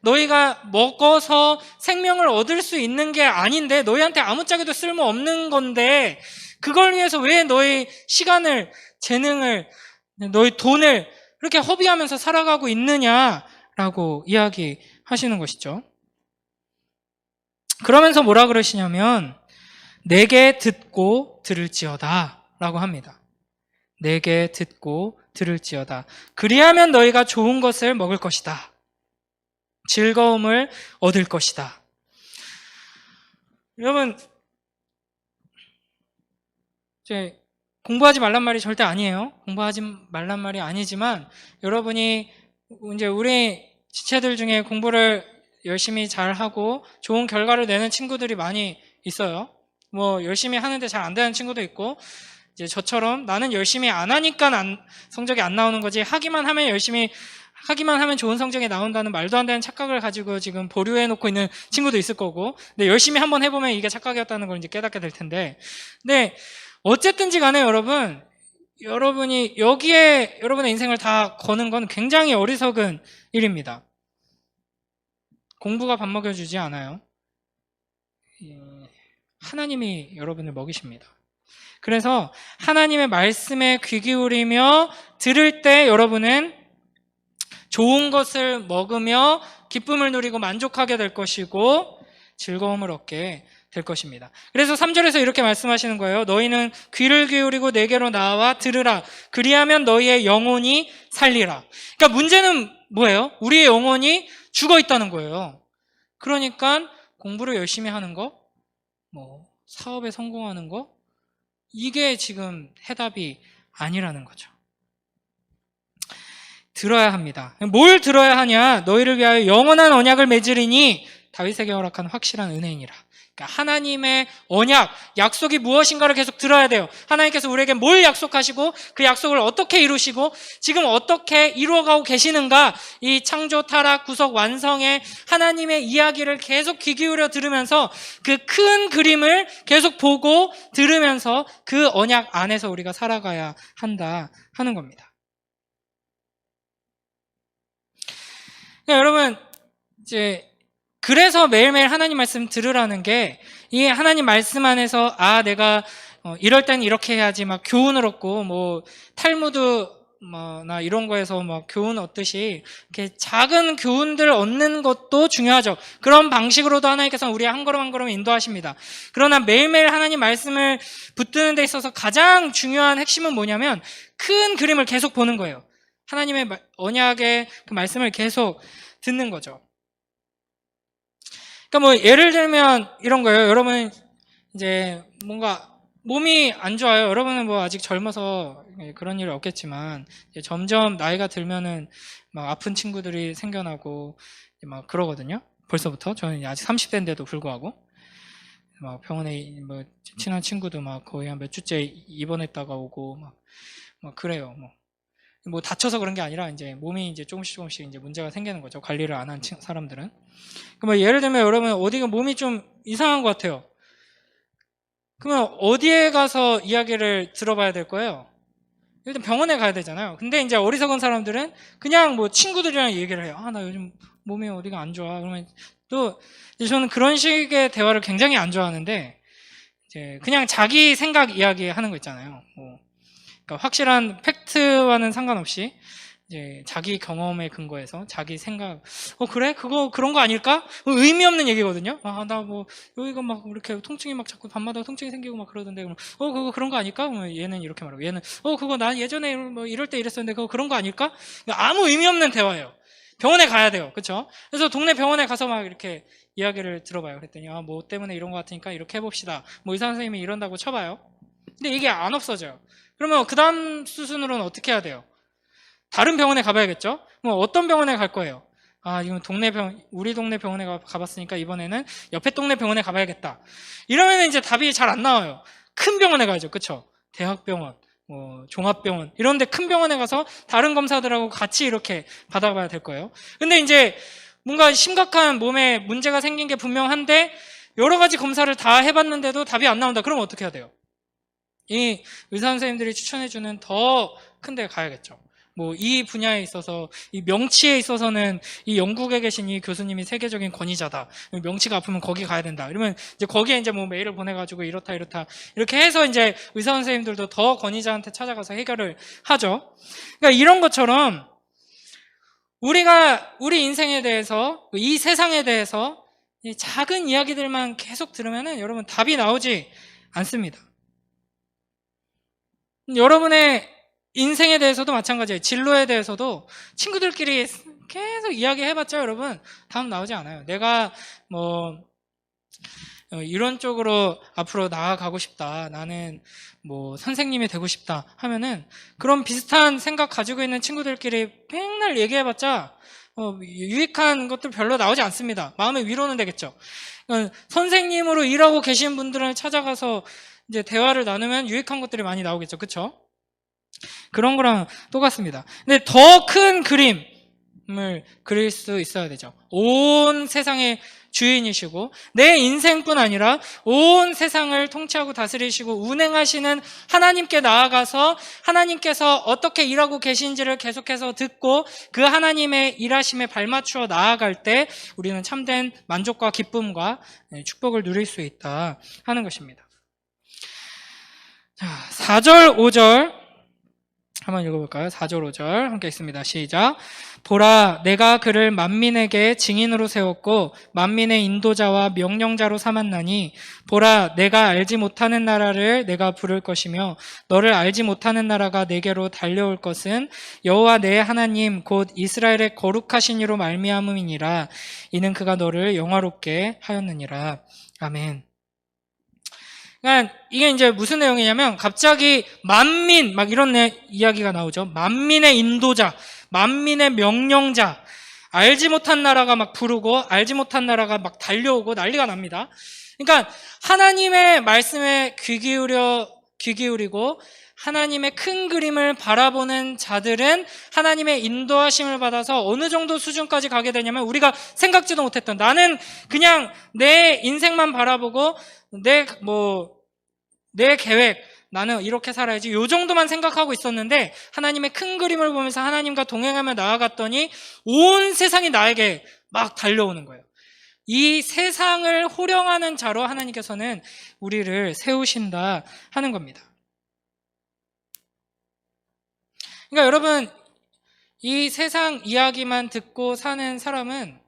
너희가 먹어서 생명을 얻을 수 있는 게 아닌데, 너희한테 아무짝에도 쓸모없는 건데, 그걸 위해서 왜 너희 시간을, 재능을, 너희 돈을 그렇게 허비하면서 살아가고 있느냐라고 이야기하시는 것이죠. 그러면서 뭐라 그러시냐면, 내게 듣고 들을지어다 라고 합니다. 내게 듣고 들을지어다. 그리하면 너희가 좋은 것을 먹을 것이다. 즐거움을 얻을 것이다. 여러분, 이제 공부하지 말란 말이 절대 아니에요. 공부하지 말란 말이 아니지만, 여러분이 이제 우리 지체들 중에 공부를 열심히 잘하고 좋은 결과를 내는 친구들이 많이 있어요. 뭐 열심히 하는데 잘 안 되는 친구도 있고, 이제 저처럼 나는 열심히 안 하니까 성적이 안 나오는 거지, 하기만 하면 좋은 성적이 나온다는 말도 안 되는 착각을 가지고 지금 보류해 놓고 있는 친구도 있을 거고, 근데 열심히 한번 해보면 이게 착각이었다는 걸 이제 깨닫게 될 텐데, 근데 어쨌든지 간에 여러분이 여기에 여러분의 인생을 다 거는 건 굉장히 어리석은 일입니다. 공부가 밥 먹여주지 않아요. 하나님이 여러분을 먹이십니다. 그래서 하나님의 말씀에 귀 기울이며 들을 때 여러분은 좋은 것을 먹으며 기쁨을 누리고 만족하게 될 것이고 즐거움을 얻게 될 것입니다. 그래서 3절에서 이렇게 말씀하시는 거예요. 너희는 귀를 기울이고 내게로 나와 들으라. 그리하면 너희의 영혼이 살리라. 그러니까 문제는 뭐예요? 우리의 영혼이 죽어 있다는 거예요. 그러니까 공부를 열심히 하는 거, 사업에 성공하는 거, 이게 지금 해답이 아니라는 거죠. 들어야 합니다. 뭘 들어야 하냐? 너희를 위하여 영원한 언약을 맺으리니 다윗에게 허락한 확실한 은혜이니라. 그러니까 하나님의 언약, 약속이 무엇인가를 계속 들어야 돼요. 하나님께서 우리에게 뭘 약속하시고 그 약속을 어떻게 이루시고 지금 어떻게 이루어가고 계시는가, 이 창조, 타락, 구속, 완성의 하나님의 이야기를 계속 귀 기울여 들으면서 그 큰 그림을 계속 보고 들으면서 그 언약 안에서 우리가 살아가야 한다 하는 겁니다. 그러니까 여러분, 이제 그래서 매일매일 하나님 말씀 들으라는 게, 이 하나님 말씀 안에서 내가 이럴 땐 이렇게 해야지 막 교훈을 얻고, 탈무드 나 이런 거에서 막 교훈 얻듯이 이렇게 작은 교훈들 얻는 것도 중요하죠. 그런 방식으로도 하나님께서 우리 한 걸음 한 걸음 인도하십니다. 그러나 매일매일 하나님 말씀을 붙드는 데 있어서 가장 중요한 핵심은 뭐냐면 큰 그림을 계속 보는 거예요. 하나님의 언약의 그 말씀을 계속 듣는 거죠. 그러니까 예를 들면 이런 거예요. 여러분 이제 뭔가 몸이 안 좋아요. 여러분은 아직 젊어서 그런 일이 없겠지만 점점 나이가 들면은 막 아픈 친구들이 생겨나고 막 그러거든요. 벌써부터. 저는 아직 30대인데도 불구하고 막 병원에 친한 친구도 막 거의 한 몇 주째 입원했다가 오고 막 그래요. 다쳐서 그런 게 아니라 이제 몸이 이제 조금씩 이제 문제가 생기는 거죠. 관리를 안 한 사람들은. 예를 들면 여러분 어디가 몸이 좀 이상한 것 같아요. 그러면 어디에 가서 이야기를 들어봐야 될 거예요? 일단 병원에 가야 되잖아요. 근데 이제 어리석은 사람들은 그냥 친구들이랑 얘기를 해요. 나 요즘 몸이 어디가 안 좋아. 그러면 또 저는 그런 식의 대화를 굉장히 안 좋아하는데, 이제 그냥 자기 생각 이야기 하는 거 있잖아요. 그러니까 확실한 팩트와는 상관없이 이제 자기 경험에 근거해서 자기 생각, 그래? 그런 거 아닐까? 의미 없는 얘기거든요. 여기가 막 이렇게 통증이 막 자꾸 밤마다 통증이 생기고 막 그러던데, 그거 그런 거 아닐까? 얘는 이렇게 말하고, 얘는, 그거 난 예전에 이럴 때 이랬었는데, 그거 그런 거 아닐까? 아무 의미 없는 대화예요. 병원에 가야 돼요. 그쵸? 그래서 동네 병원에 가서 막 이렇게 이야기를 들어봐요. 그랬더니, 뭐 때문에 이런 거 같으니까 이렇게 해봅시다. 의사 선생님이 이런다고 쳐봐요. 근데 이게 안 없어져요. 그러면 그 다음 수순으로는 어떻게 해야 돼요? 다른 병원에 가봐야겠죠? 어떤 병원에 갈 거예요? 이건 우리 동네 병원에 가봤으니까 이번에는 옆에 동네 병원에 가봐야겠다. 이러면 이제 답이 잘 안 나와요. 큰 병원에 가야죠. 그쵸? 대학병원, 종합병원, 이런 데 큰 병원에 가서 다른 검사들하고 같이 이렇게 받아봐야 될 거예요. 근데 이제 뭔가 심각한 몸에 문제가 생긴 게 분명한데 여러 가지 검사를 다 해봤는데도 답이 안 나온다. 그럼 어떻게 해야 돼요? 이 의사 선생님들이 추천해주는 더 큰 데 가야겠죠. 뭐 이 분야에 있어서, 이 명치에 있어서는 이 영국에 계신 이 교수님이 세계적인 권위자다. 명치가 아프면 거기 가야 된다. 이러면 이제 거기에 이제 뭐 메일을 보내가지고 이렇다 이렇게 해서 이제 의사 선생님들도 더 권위자한테 찾아가서 해결을 하죠. 그러니까 이런 것처럼 우리가 우리 인생에 대해서, 이 세상에 대해서 이 작은 이야기들만 계속 들으면은 여러분 답이 나오지 않습니다. 여러분의 인생에 대해서도 마찬가지예요. 진로에 대해서도 친구들끼리 계속 이야기해봤자 여러분 답 나오지 않아요. 내가 뭐 이런 쪽으로 앞으로 나아가고 싶다. 나는 뭐 선생님이 되고 싶다 하면은 그런 비슷한 생각 가지고 있는 친구들끼리 맨날 얘기해봤자 유익한 것들 별로 나오지 않습니다. 마음의 위로는 되겠죠. 선생님으로 일하고 계신 분들을 찾아가서 이제 대화를 나누면 유익한 것들이 많이 나오겠죠. 그렇죠? 그런 거랑 똑같습니다. 근데 더 큰 그림을 그릴 수 있어야 되죠. 온 세상의 주인이시고 내 인생뿐 아니라 온 세상을 통치하고 다스리시고 운행하시는 하나님께 나아가서 하나님께서 어떻게 일하고 계신지를 계속해서 듣고 그 하나님의 일하심에 발맞추어 나아갈 때 우리는 참된 만족과 기쁨과 축복을 누릴 수 있다 하는 것입니다. 자, 4절, 5절 한번 읽어볼까요? 4절, 5절 함께 읽습니다. 시작. 보라, 내가 그를 만민에게 증인으로 세웠고 만민의 인도자와 명령자로 삼았나니 보라, 내가 알지 못하는 나라를 내가 부를 것이며 너를 알지 못하는 나라가 내게로 달려올 것은 여호와 내 하나님 곧 이스라엘의 거룩하신 이로 말미암음이니라. 이는 그가 너를 영화롭게 하였느니라. 아멘. 그러니까 이게 이제 무슨 내용이냐면 갑자기 만민 막 이런 이야기가 나오죠. 만민의 인도자, 만민의 명령자, 알지 못한 나라가 막 부르고 알지 못한 나라가 막 달려오고 난리가 납니다. 그러니까 하나님의 말씀에 귀 기울이고 하나님의 큰 그림을 바라보는 자들은 하나님의 인도하심을 받아서 어느 정도 수준까지 가게 되냐면 우리가 생각지도 못했던, 나는 그냥 내 인생만 바라보고 내 계획, 나는 이렇게 살아야지 요 정도만 생각하고 있었는데 하나님의 큰 그림을 보면서 하나님과 동행하며 나아갔더니 온 세상이 나에게 막 달려오는 거예요. 이 세상을 호령하는 자로 하나님께서는 우리를 세우신다 하는 겁니다. 그러니까 여러분, 이 세상 이야기만 듣고 사는 사람은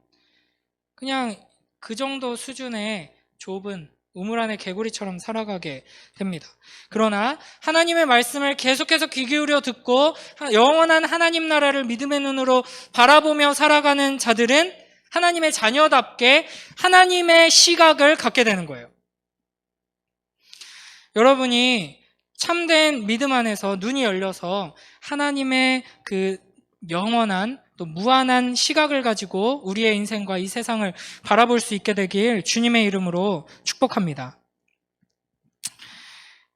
그냥 그 정도 수준의 좁은 우물 안의 개구리처럼 살아가게 됩니다. 그러나 하나님의 말씀을 계속해서 귀 기울여 듣고 영원한 하나님 나라를 믿음의 눈으로 바라보며 살아가는 자들은 하나님의 자녀답게 하나님의 시각을 갖게 되는 거예요. 여러분이 참된 믿음 안에서 눈이 열려서 하나님의 그 영원한 또 무한한 시각을 가지고 우리의 인생과 이 세상을 바라볼 수 있게 되길 주님의 이름으로 축복합니다.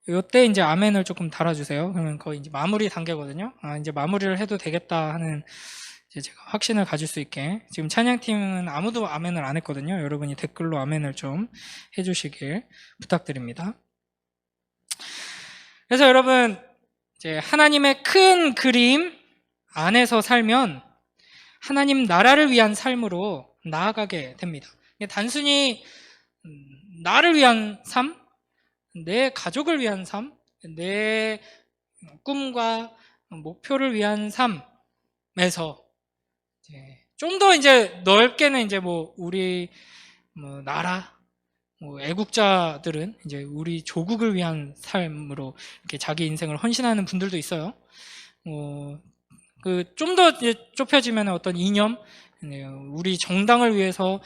이때 이제 아멘을 조금 달아주세요. 그러면 거의 이제 마무리 단계거든요. 이제 마무리를 해도 되겠다 하는 이제 제가 확신을 가질 수 있게. 지금 찬양팀은 아무도 아멘을 안 했거든요. 여러분이 댓글로 아멘을 좀 해주시길 부탁드립니다. 그래서 여러분, 이제 하나님의 큰 그림 안에서 살면 하나님 나라를 위한 삶으로 나아가게 됩니다. 단순히 나를 위한 삶, 내 가족을 위한 삶, 내 꿈과 목표를 위한 삶에서 좀 더 이제 넓게는 이제 우리 나라, 애국자들은 이제 우리 조국을 위한 삶으로 이렇게 자기 인생을 헌신하는 분들도 있어요. 좀 더 좁혀지면 어떤 이념, 우리 정당을 위해서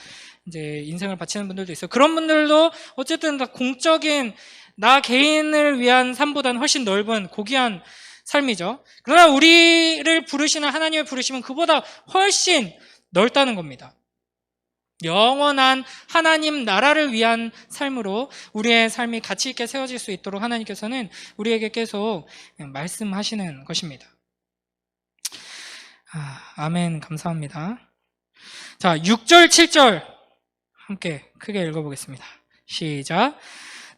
이제 인생을 바치는 분들도 있어요. 그런 분들도 어쨌든 다 공적인 나 개인을 위한 삶보다는 훨씬 넓은 고귀한 삶이죠. 그러나 우리를 부르시는 하나님의 부르심은 그보다 훨씬 넓다는 겁니다. 영원한 하나님 나라를 위한 삶으로 우리의 삶이 가치 있게 세워질 수 있도록 하나님께서는 우리에게 계속 말씀하시는 것입니다. 아멘, 감사합니다. 자, 6절, 7절 함께 크게 읽어보겠습니다. 시작.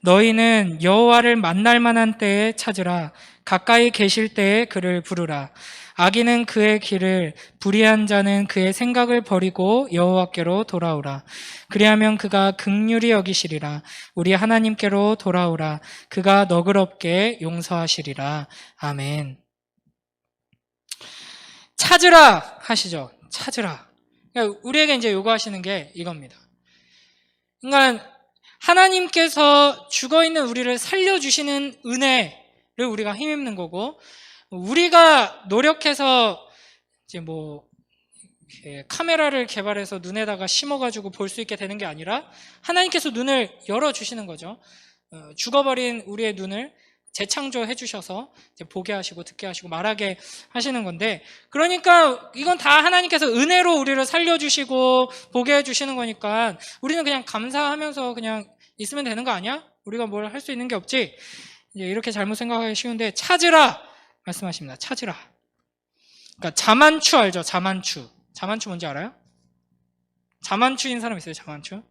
너희는 여호와를 만날 만한 때에 찾으라. 가까이 계실 때에 그를 부르라. 악인은 그의 길을, 불의한 자는 그의 생각을 버리고 여호와께로 돌아오라. 그리하면 그가 긍휼히 여기시리라. 우리 하나님께로 돌아오라. 그가 너그럽게 용서하시리라. 아멘. 찾으라 하시죠. 찾으라. 그러니까 우리에게 이제 요구하시는 게 이겁니다. 그러니까 하나님께서 죽어있는 우리를 살려주시는 은혜를 우리가 힘입는 거고, 우리가 노력해서 이제 뭐 카메라를 개발해서 눈에다가 심어가지고 볼 수 있게 되는 게 아니라 하나님께서 눈을 열어주시는 거죠. 죽어버린 우리의 눈을 재창조해 주셔서 이제 보게 하시고 듣게 하시고 말하게 하시는 건데, 그러니까 이건 다 하나님께서 은혜로 우리를 살려주시고 보게 해주시는 거니까 우리는 그냥 감사하면서 그냥 있으면 되는 거 아니야? 우리가 뭘 할 수 있는 게 없지? 이제 이렇게 잘못 생각하기 쉬운데, 찾으라 말씀하십니다. 찾으라. 그러니까 자만추 알죠? 자만추. 자만추 뭔지 알아요? 자만추인 사람 있어요? 자만추?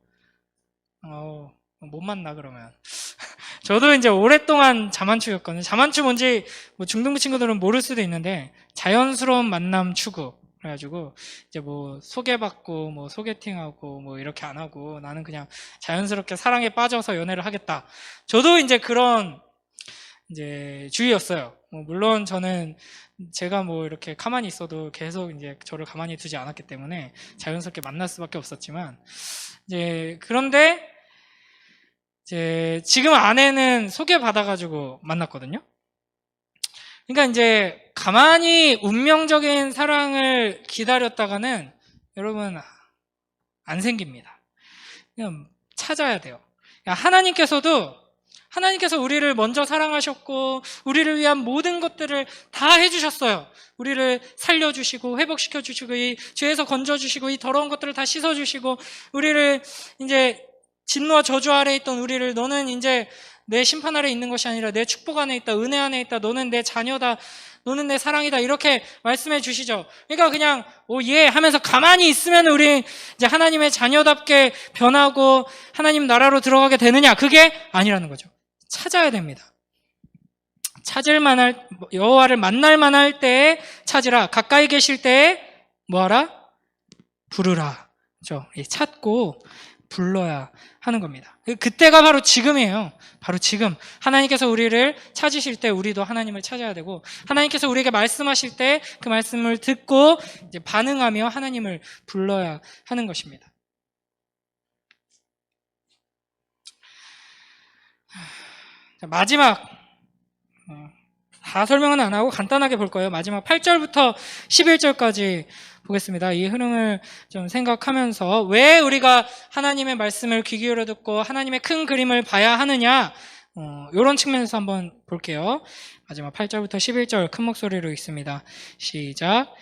못 만나 그러면. 저도 이제 오랫동안 자만추였거든요. 자만추 뭔지 뭐 중등부 친구들은 모를 수도 있는데, 자연스러운 만남 추구. 그래가지고 이제 뭐 소개받고 뭐 소개팅하고 뭐 이렇게 안 하고 나는 그냥 자연스럽게 사랑에 빠져서 연애를 하겠다. 저도 이제 그런 이제 주의였어요. 물론 저는 제가 뭐 이렇게 가만히 있어도 계속 이제 저를 가만히 두지 않았기 때문에 자연스럽게 만날 수밖에 없었지만, 이제 그런데 이제 지금 아내는 소개받아가지고 만났거든요. 그러니까 이제 가만히 운명적인 사랑을 기다렸다가는 여러분 안 생깁니다. 그냥 찾아야 돼요. 하나님께서 우리를 먼저 사랑하셨고 우리를 위한 모든 것들을 다 해주셨어요. 우리를 살려주시고 회복시켜주시고 이 죄에서 건져주시고 이 더러운 것들을 다 씻어주시고, 우리를 이제 진노와 저주 아래에 있던 우리를 너는 이제 내 심판 아래 있는 것이 아니라 내 축복 안에 있다, 은혜 안에 있다, 너는 내 자녀다, 너는 내 사랑이다, 이렇게 말씀해 주시죠. 그러니까 그냥 예 하면서 가만히 있으면 우리 이제 하나님의 자녀답게 변하고 하나님 나라로 들어가게 되느냐? 그게 아니라는 거죠. 찾아야 됩니다. 여호와를 만날 만할 때에 찾으라. 가까이 계실 때에 뭐하라? 부르라. 그렇죠? 찾고 불러야 하는 겁니다. 그때가 바로 지금이에요. 바로 지금. 하나님께서 우리를 찾으실 때 우리도 하나님을 찾아야 되고, 하나님께서 우리에게 말씀하실 때 그 말씀을 듣고 이제 반응하며 하나님을 불러야 하는 것입니다. 마지막, 다 설명은 안 하고 간단하게 볼 거예요. 마지막 8절부터 11절까지 보겠습니다. 이 흐름을 좀 생각하면서 왜 우리가 하나님의 말씀을 귀 기울여 듣고 하나님의 큰 그림을 봐야 하느냐, 이런 측면에서 한번 볼게요. 마지막 8절부터 11절 큰 목소리로 읽습니다. 시작.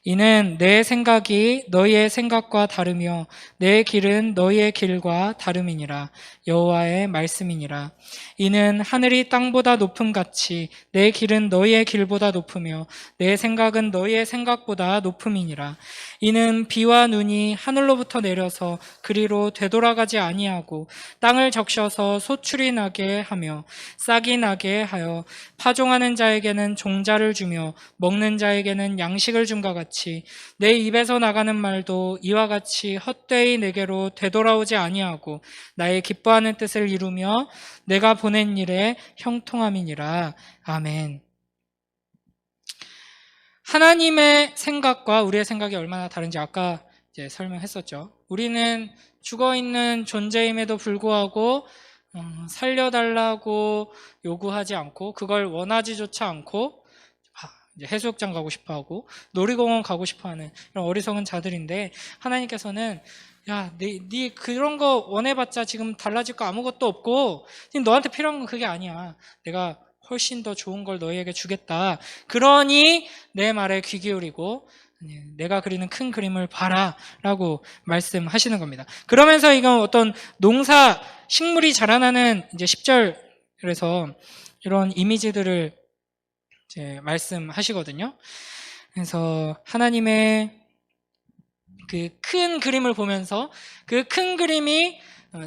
이는 내 생각이 너희의 생각과 다르며 내 길은 너희의 길과 다름이니라. 여호와의 말씀이니라. 이는 하늘이 땅보다 높음 같이 내 길은 너희의 길보다 높으며 내 생각은 너희의 생각보다 높음이니라. 이는 비와 눈이 하늘로부터 내려서 그리로 되돌아가지 아니하고 땅을 적셔서 소출이 나게 하며 싹이 나게 하여 파종하는 자에게는 종자를 주며 먹는 자에게는 양식을 줌과 같이 내 입에서 나가는 말도 이와 같이 헛되이 내게로 되돌아오지 아니하고 나의 기뻐하는 뜻을 이루며 내가 보낸 일에 형통함이니라. 아멘. 하나님의 생각과 우리의 생각이 얼마나 다른지 아까 이제 설명했었죠. 우리는 죽어있는 존재임에도 불구하고 살려달라고 요구하지 않고, 그걸 원하지조차 않고 이제 해수욕장 가고 싶어하고 놀이공원 가고 싶어하는 이런 어리석은 자들인데, 하나님께서는 야, 네 그런 거 원해봤자 지금 달라질 거 아무것도 없고 지금 너한테 필요한 건 그게 아니야. 내가 훨씬 더 좋은 걸 너희에게 주겠다. 그러니 내 말에 귀 기울이고 내가 그리는 큰 그림을 봐라 라고 말씀하시는 겁니다. 그러면서 이건 어떤 농사, 식물이 자라나는 이제 10절에서 이런 이미지들을 이제 말씀하시거든요. 그래서 하나님의 그 큰 그림을 보면서 그 큰 그림이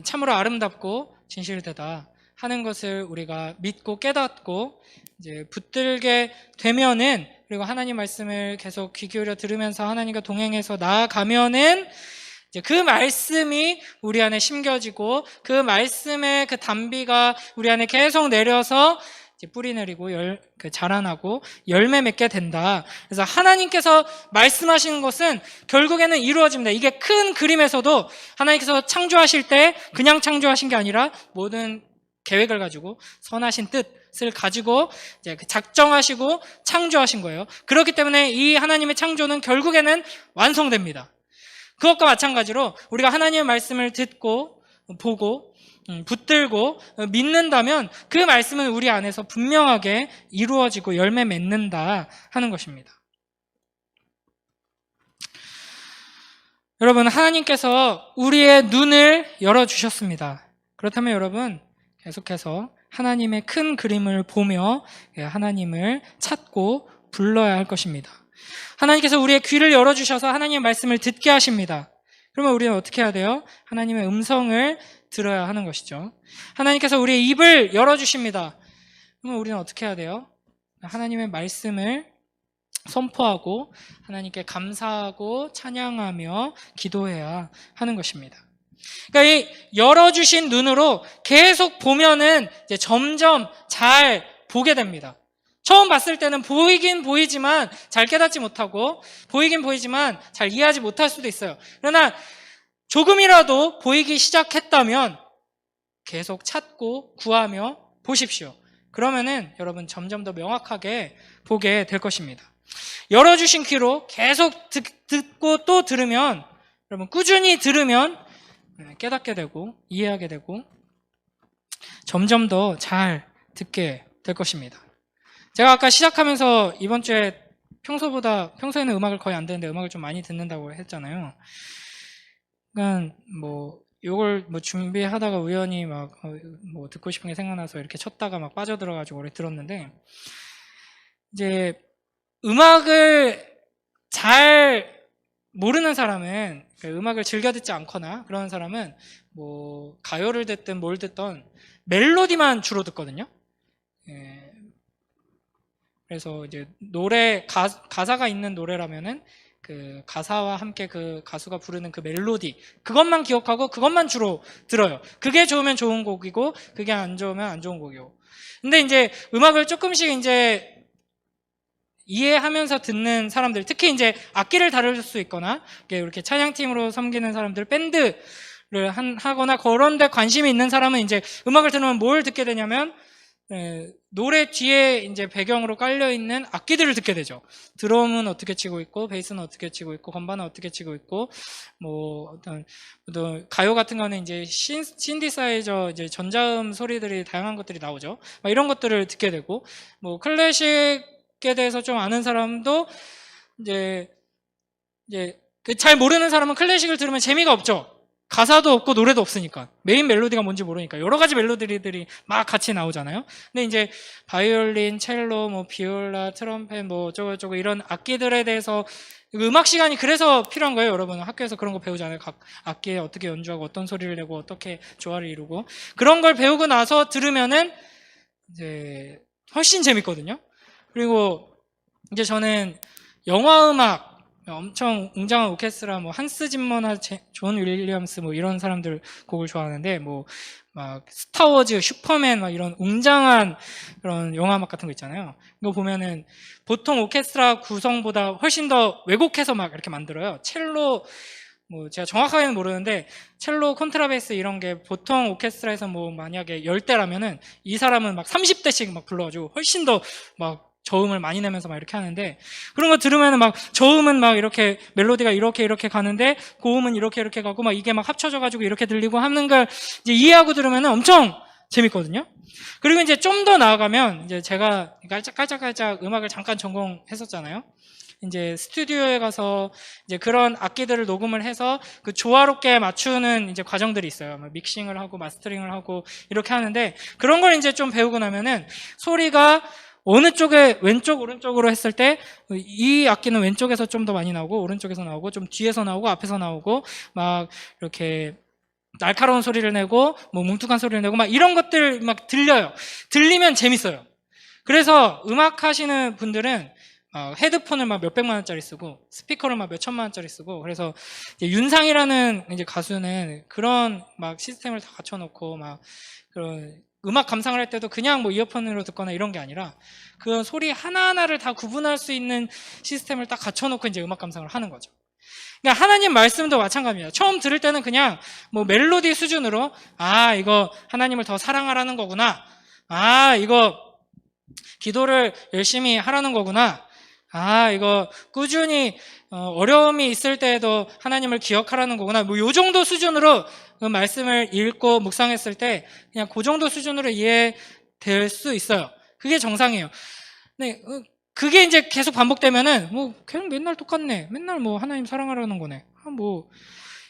참으로 아름답고 진실되다. 하는 것을 우리가 믿고 깨닫고 이제 붙들게 되면은, 그리고 하나님 말씀을 계속 귀 기울여 들으면서 하나님과 동행해서 나아가면은 이제 그 말씀이 우리 안에 심겨지고 그 말씀의 그 단비가 우리 안에 계속 내려서 이제 뿌리 내리고 자라나고 열매 맺게 된다. 그래서 하나님께서 말씀하시는 것은 결국에는 이루어집니다. 이게 큰 그림에서도 하나님께서 창조하실 때 그냥 창조하신 게 아니라 모든 계획을 가지고 선하신 뜻을 가지고 이제 작정하시고 창조하신 거예요. 그렇기 때문에 이 하나님의 창조는 결국에는 완성됩니다. 그것과 마찬가지로 우리가 하나님의 말씀을 듣고 보고 붙들고 믿는다면 그 말씀은 우리 안에서 분명하게 이루어지고 열매 맺는다 하는 것입니다. 여러분, 하나님께서 우리의 눈을 열어주셨습니다. 그렇다면 여러분, 계속해서 하나님의 큰 그림을 보며 하나님을 찾고 불러야 할 것입니다. 하나님께서 우리의 귀를 열어주셔서 하나님의 말씀을 듣게 하십니다. 그러면 우리는 어떻게 해야 돼요? 하나님의 음성을 들어야 하는 것이죠. 하나님께서 우리의 입을 열어주십니다. 그러면 우리는 어떻게 해야 돼요? 하나님의 말씀을 선포하고 하나님께 감사하고 찬양하며 기도해야 하는 것입니다. 그러니까 이 열어주신 눈으로 계속 보면은 이제 점점 잘 보게 됩니다. 처음 봤을 때는 보이긴 보이지만 잘 깨닫지 못하고 보이긴 보이지만 잘 이해하지 못할 수도 있어요. 그러나 조금이라도 보이기 시작했다면 계속 찾고 구하며 보십시오. 그러면은 여러분 점점 더 명확하게 보게 될 것입니다. 열어주신 귀로 계속 듣고 또 들으면, 여러분 꾸준히 들으면 깨닫게 되고 이해하게 되고 점점 더 잘 듣게 될 것입니다. 제가 아까 시작하면서 이번 주에 평소에는 음악을 거의 안 듣는데 음악을 좀 많이 듣는다고 했잖아요. 그러니까 요걸 준비하다가 우연히 듣고 싶은 게 생각나서 이렇게 쳤다가 막 빠져들어가지고 오래 들었는데, 이제 음악을 잘 모르는 사람은, 음악을 즐겨 듣지 않거나 그런 사람은 가요를 듣든 뭘 듣든 멜로디만 주로 듣거든요. 그래서 이제 가사가 있는 노래라면은 그 가사와 함께 그 가수가 부르는 그 멜로디, 그것만 기억하고 그것만 주로 들어요. 그게 좋으면 좋은 곡이고 그게 안 좋으면 안 좋은 곡이고. 근데 이제 음악을 조금씩 이제 이해하면서 듣는 사람들, 특히 이제 악기를 다룰 수 있거나 이렇게 찬양팀으로 섬기는 사람들, 밴드를 하거나 그런 데 관심이 있는 사람은 이제 음악을 들으면 뭘 듣게 되냐면 노래 뒤에 이제 배경으로 깔려 있는 악기들을 듣게 되죠. 드럼은 어떻게 치고 있고, 베이스는 어떻게 치고 있고, 건반은 어떻게 치고 있고, 어떤 가요 같은 거는 이제 신디사이저, 이제 전자음 소리들이 다양한 것들이 나오죠. 이런 것들을 듣게 되고, 클래식에 대해서 좀 아는 사람도 이제 잘 모르는 사람은 클래식을 들으면 재미가 없죠. 가사도 없고 노래도 없으니까, 메인 멜로디가 뭔지 모르니까 여러 가지 멜로디들이 막 같이 나오잖아요. 근데 이제 바이올린, 첼로, 비올라, 트럼펫, 어쩌고저쩌고 이런 악기들에 대해서 음악 시간이 그래서 필요한 거예요. 여러분 학교에서 그런 거 배우잖아요. 각 악기에 어떻게 연주하고 어떤 소리를 내고 어떻게 조화를 이루고, 그런 걸 배우고 나서 들으면은 이제 훨씬 재밌거든요. 그리고 이제 저는 영화 음악, 엄청 웅장한 오케스트라, 한스 짐머나 존 윌리엄스 이런 사람들 곡을 좋아하는데, 스타워즈, 슈퍼맨 이런 웅장한 그런 영화 음악 같은 거 있잖아요. 이거 보면은 보통 오케스트라 구성보다 훨씬 더 왜곡해서 이렇게 만들어요. 첼로, 제가 정확하게는 모르는데 첼로, 콘트라베이스 이런 게 보통 오케스트라에서 만약에 10대라면은 이 사람은 30대씩 불러가지고 훨씬 더 저음을 많이 내면서 이렇게 하는데, 그런 거 들으면은 저음은 이렇게 멜로디가 이렇게 가는데 고음은 이렇게 가고 이게 합쳐져가지고 이렇게 들리고 하는 걸 이제 이해하고 들으면은 엄청 재밌거든요. 그리고 이제 좀 더 나아가면, 이제 제가 깔짝깔짝 음악을 잠깐 전공했었잖아요. 이제 스튜디오에 가서 이제 그런 악기들을 녹음을 해서 그 조화롭게 맞추는 이제 과정들이 있어요. 믹싱을 하고 마스터링을 하고 이렇게 하는데, 그런 걸 이제 좀 배우고 나면은 소리가 어느 쪽에 왼쪽 오른쪽으로 했을 때 이 악기는 왼쪽에서 좀 더 많이 나오고 오른쪽에서 나오고 좀 뒤에서 나오고 앞에서 나오고 이렇게 날카로운 소리를 내고 뭐 뭉툭한 소리를 내고 막 이런 것들 막 들려요. 들리면 재밌어요. 그래서 음악 하시는 분들은 헤드폰을 막 몇백만 원짜리 쓰고 스피커를 막 몇천만 원짜리 쓰고, 그래서 이제 윤상이라는 이제 가수는 그런 막 시스템을 다 갖춰놓고 막 그런 음악 감상을 할 때도 그냥 뭐 이어폰으로 듣거나 이런 게 아니라 그런 소리 하나하나를 다 구분할 수 있는 시스템을 딱 갖춰놓고 이제 음악 감상을 하는 거죠. 그러니까 하나님 말씀도 마찬가지입니다. 처음 들을 때는 그냥 뭐 멜로디 수준으로 이거 하나님을 더 사랑하라는 거구나. 이거 기도를 열심히 하라는 거구나. 이거 꾸준히 어려움이 있을 때에도 하나님을 기억하라는 거구나. 뭐 요 정도 수준으로 그 말씀을 읽고 묵상했을 때 그냥 그 정도 수준으로 이해될 수 있어요. 그게 정상이에요. 네, 그게 이제 계속 반복되면은 뭐 그냥 맨날 똑같네. 맨날 뭐 하나님 사랑하라는 거네. 뭐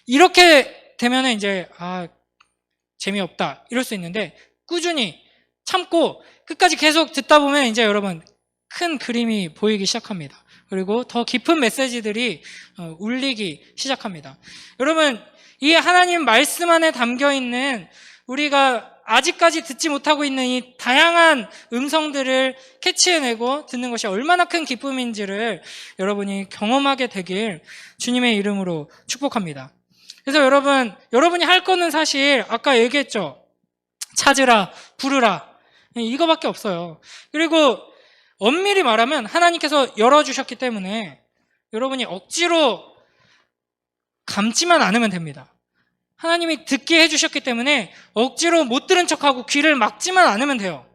이렇게 되면은 이제 재미없다 이럴 수 있는데, 꾸준히 참고 끝까지 계속 듣다 보면 이제 여러분 큰 그림이 보이기 시작합니다. 그리고 더 깊은 메시지들이 울리기 시작합니다. 여러분, 이 하나님 말씀 안에 담겨 있는 우리가 아직까지 듣지 못하고 있는 이 다양한 음성들을 캐치해내고 듣는 것이 얼마나 큰 기쁨인지를 여러분이 경험하게 되길 주님의 이름으로 축복합니다. 그래서 여러분이 할 거는 사실 아까 얘기했죠. 찾으라, 부르라. 이거밖에 없어요. 그리고 엄밀히 말하면 하나님께서 열어주셨기 때문에 여러분이 억지로 감지만 않으면 됩니다. 하나님이 듣게 해주셨기 때문에 억지로 못 들은 척하고 귀를 막지만 않으면 돼요.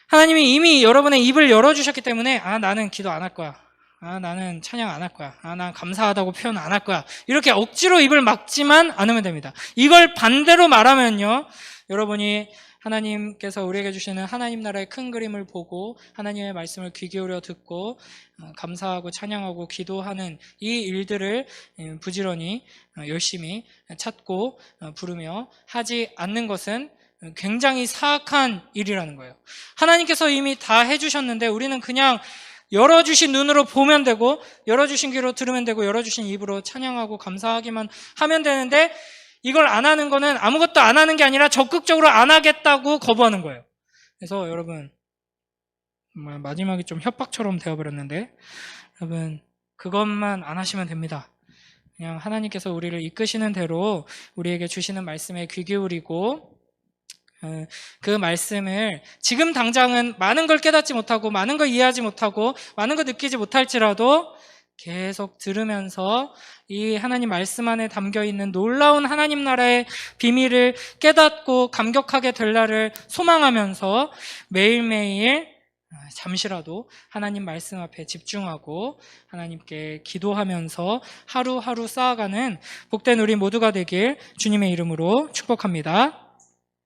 하나님이 이미 여러분의 입을 열어주셨기 때문에 나는 기도 안 할 거야. 나는 찬양 안 할 거야. 난 감사하다고 표현 안 할 거야. 이렇게 억지로 입을 막지만 않으면 됩니다. 이걸 반대로 말하면요, 여러분이 하나님께서 우리에게 주시는 하나님 나라의 큰 그림을 보고 하나님의 말씀을 귀 기울여 듣고 감사하고 찬양하고 기도하는 이 일들을 부지런히 열심히 찾고 부르며 하지 않는 것은 굉장히 사악한 일이라는 거예요. 하나님께서 이미 다 해주셨는데 우리는 그냥 열어주신 눈으로 보면 되고, 열어주신 귀로 들으면 되고, 열어주신 입으로 찬양하고 감사하기만 하면 되는데, 이걸 안 하는 거는 아무것도 안 하는 게 아니라 적극적으로 안 하겠다고 거부하는 거예요. 그래서 여러분, 마지막이 좀 협박처럼 되어버렸는데, 여러분 그것만 안 하시면 됩니다. 그냥 하나님께서 우리를 이끄시는 대로 우리에게 주시는 말씀에 귀 기울이고, 그 말씀을 지금 당장은 많은 걸 깨닫지 못하고 많은 걸 이해하지 못하고 많은 걸 느끼지 못할지라도 계속 들으면서 이 하나님 말씀 안에 담겨있는 놀라운 하나님 나라의 비밀을 깨닫고 감격하게 될 날을 소망하면서 매일매일 잠시라도 하나님 말씀 앞에 집중하고 하나님께 기도하면서 하루하루 쌓아가는 복된 우리 모두가 되길 주님의 이름으로 축복합니다.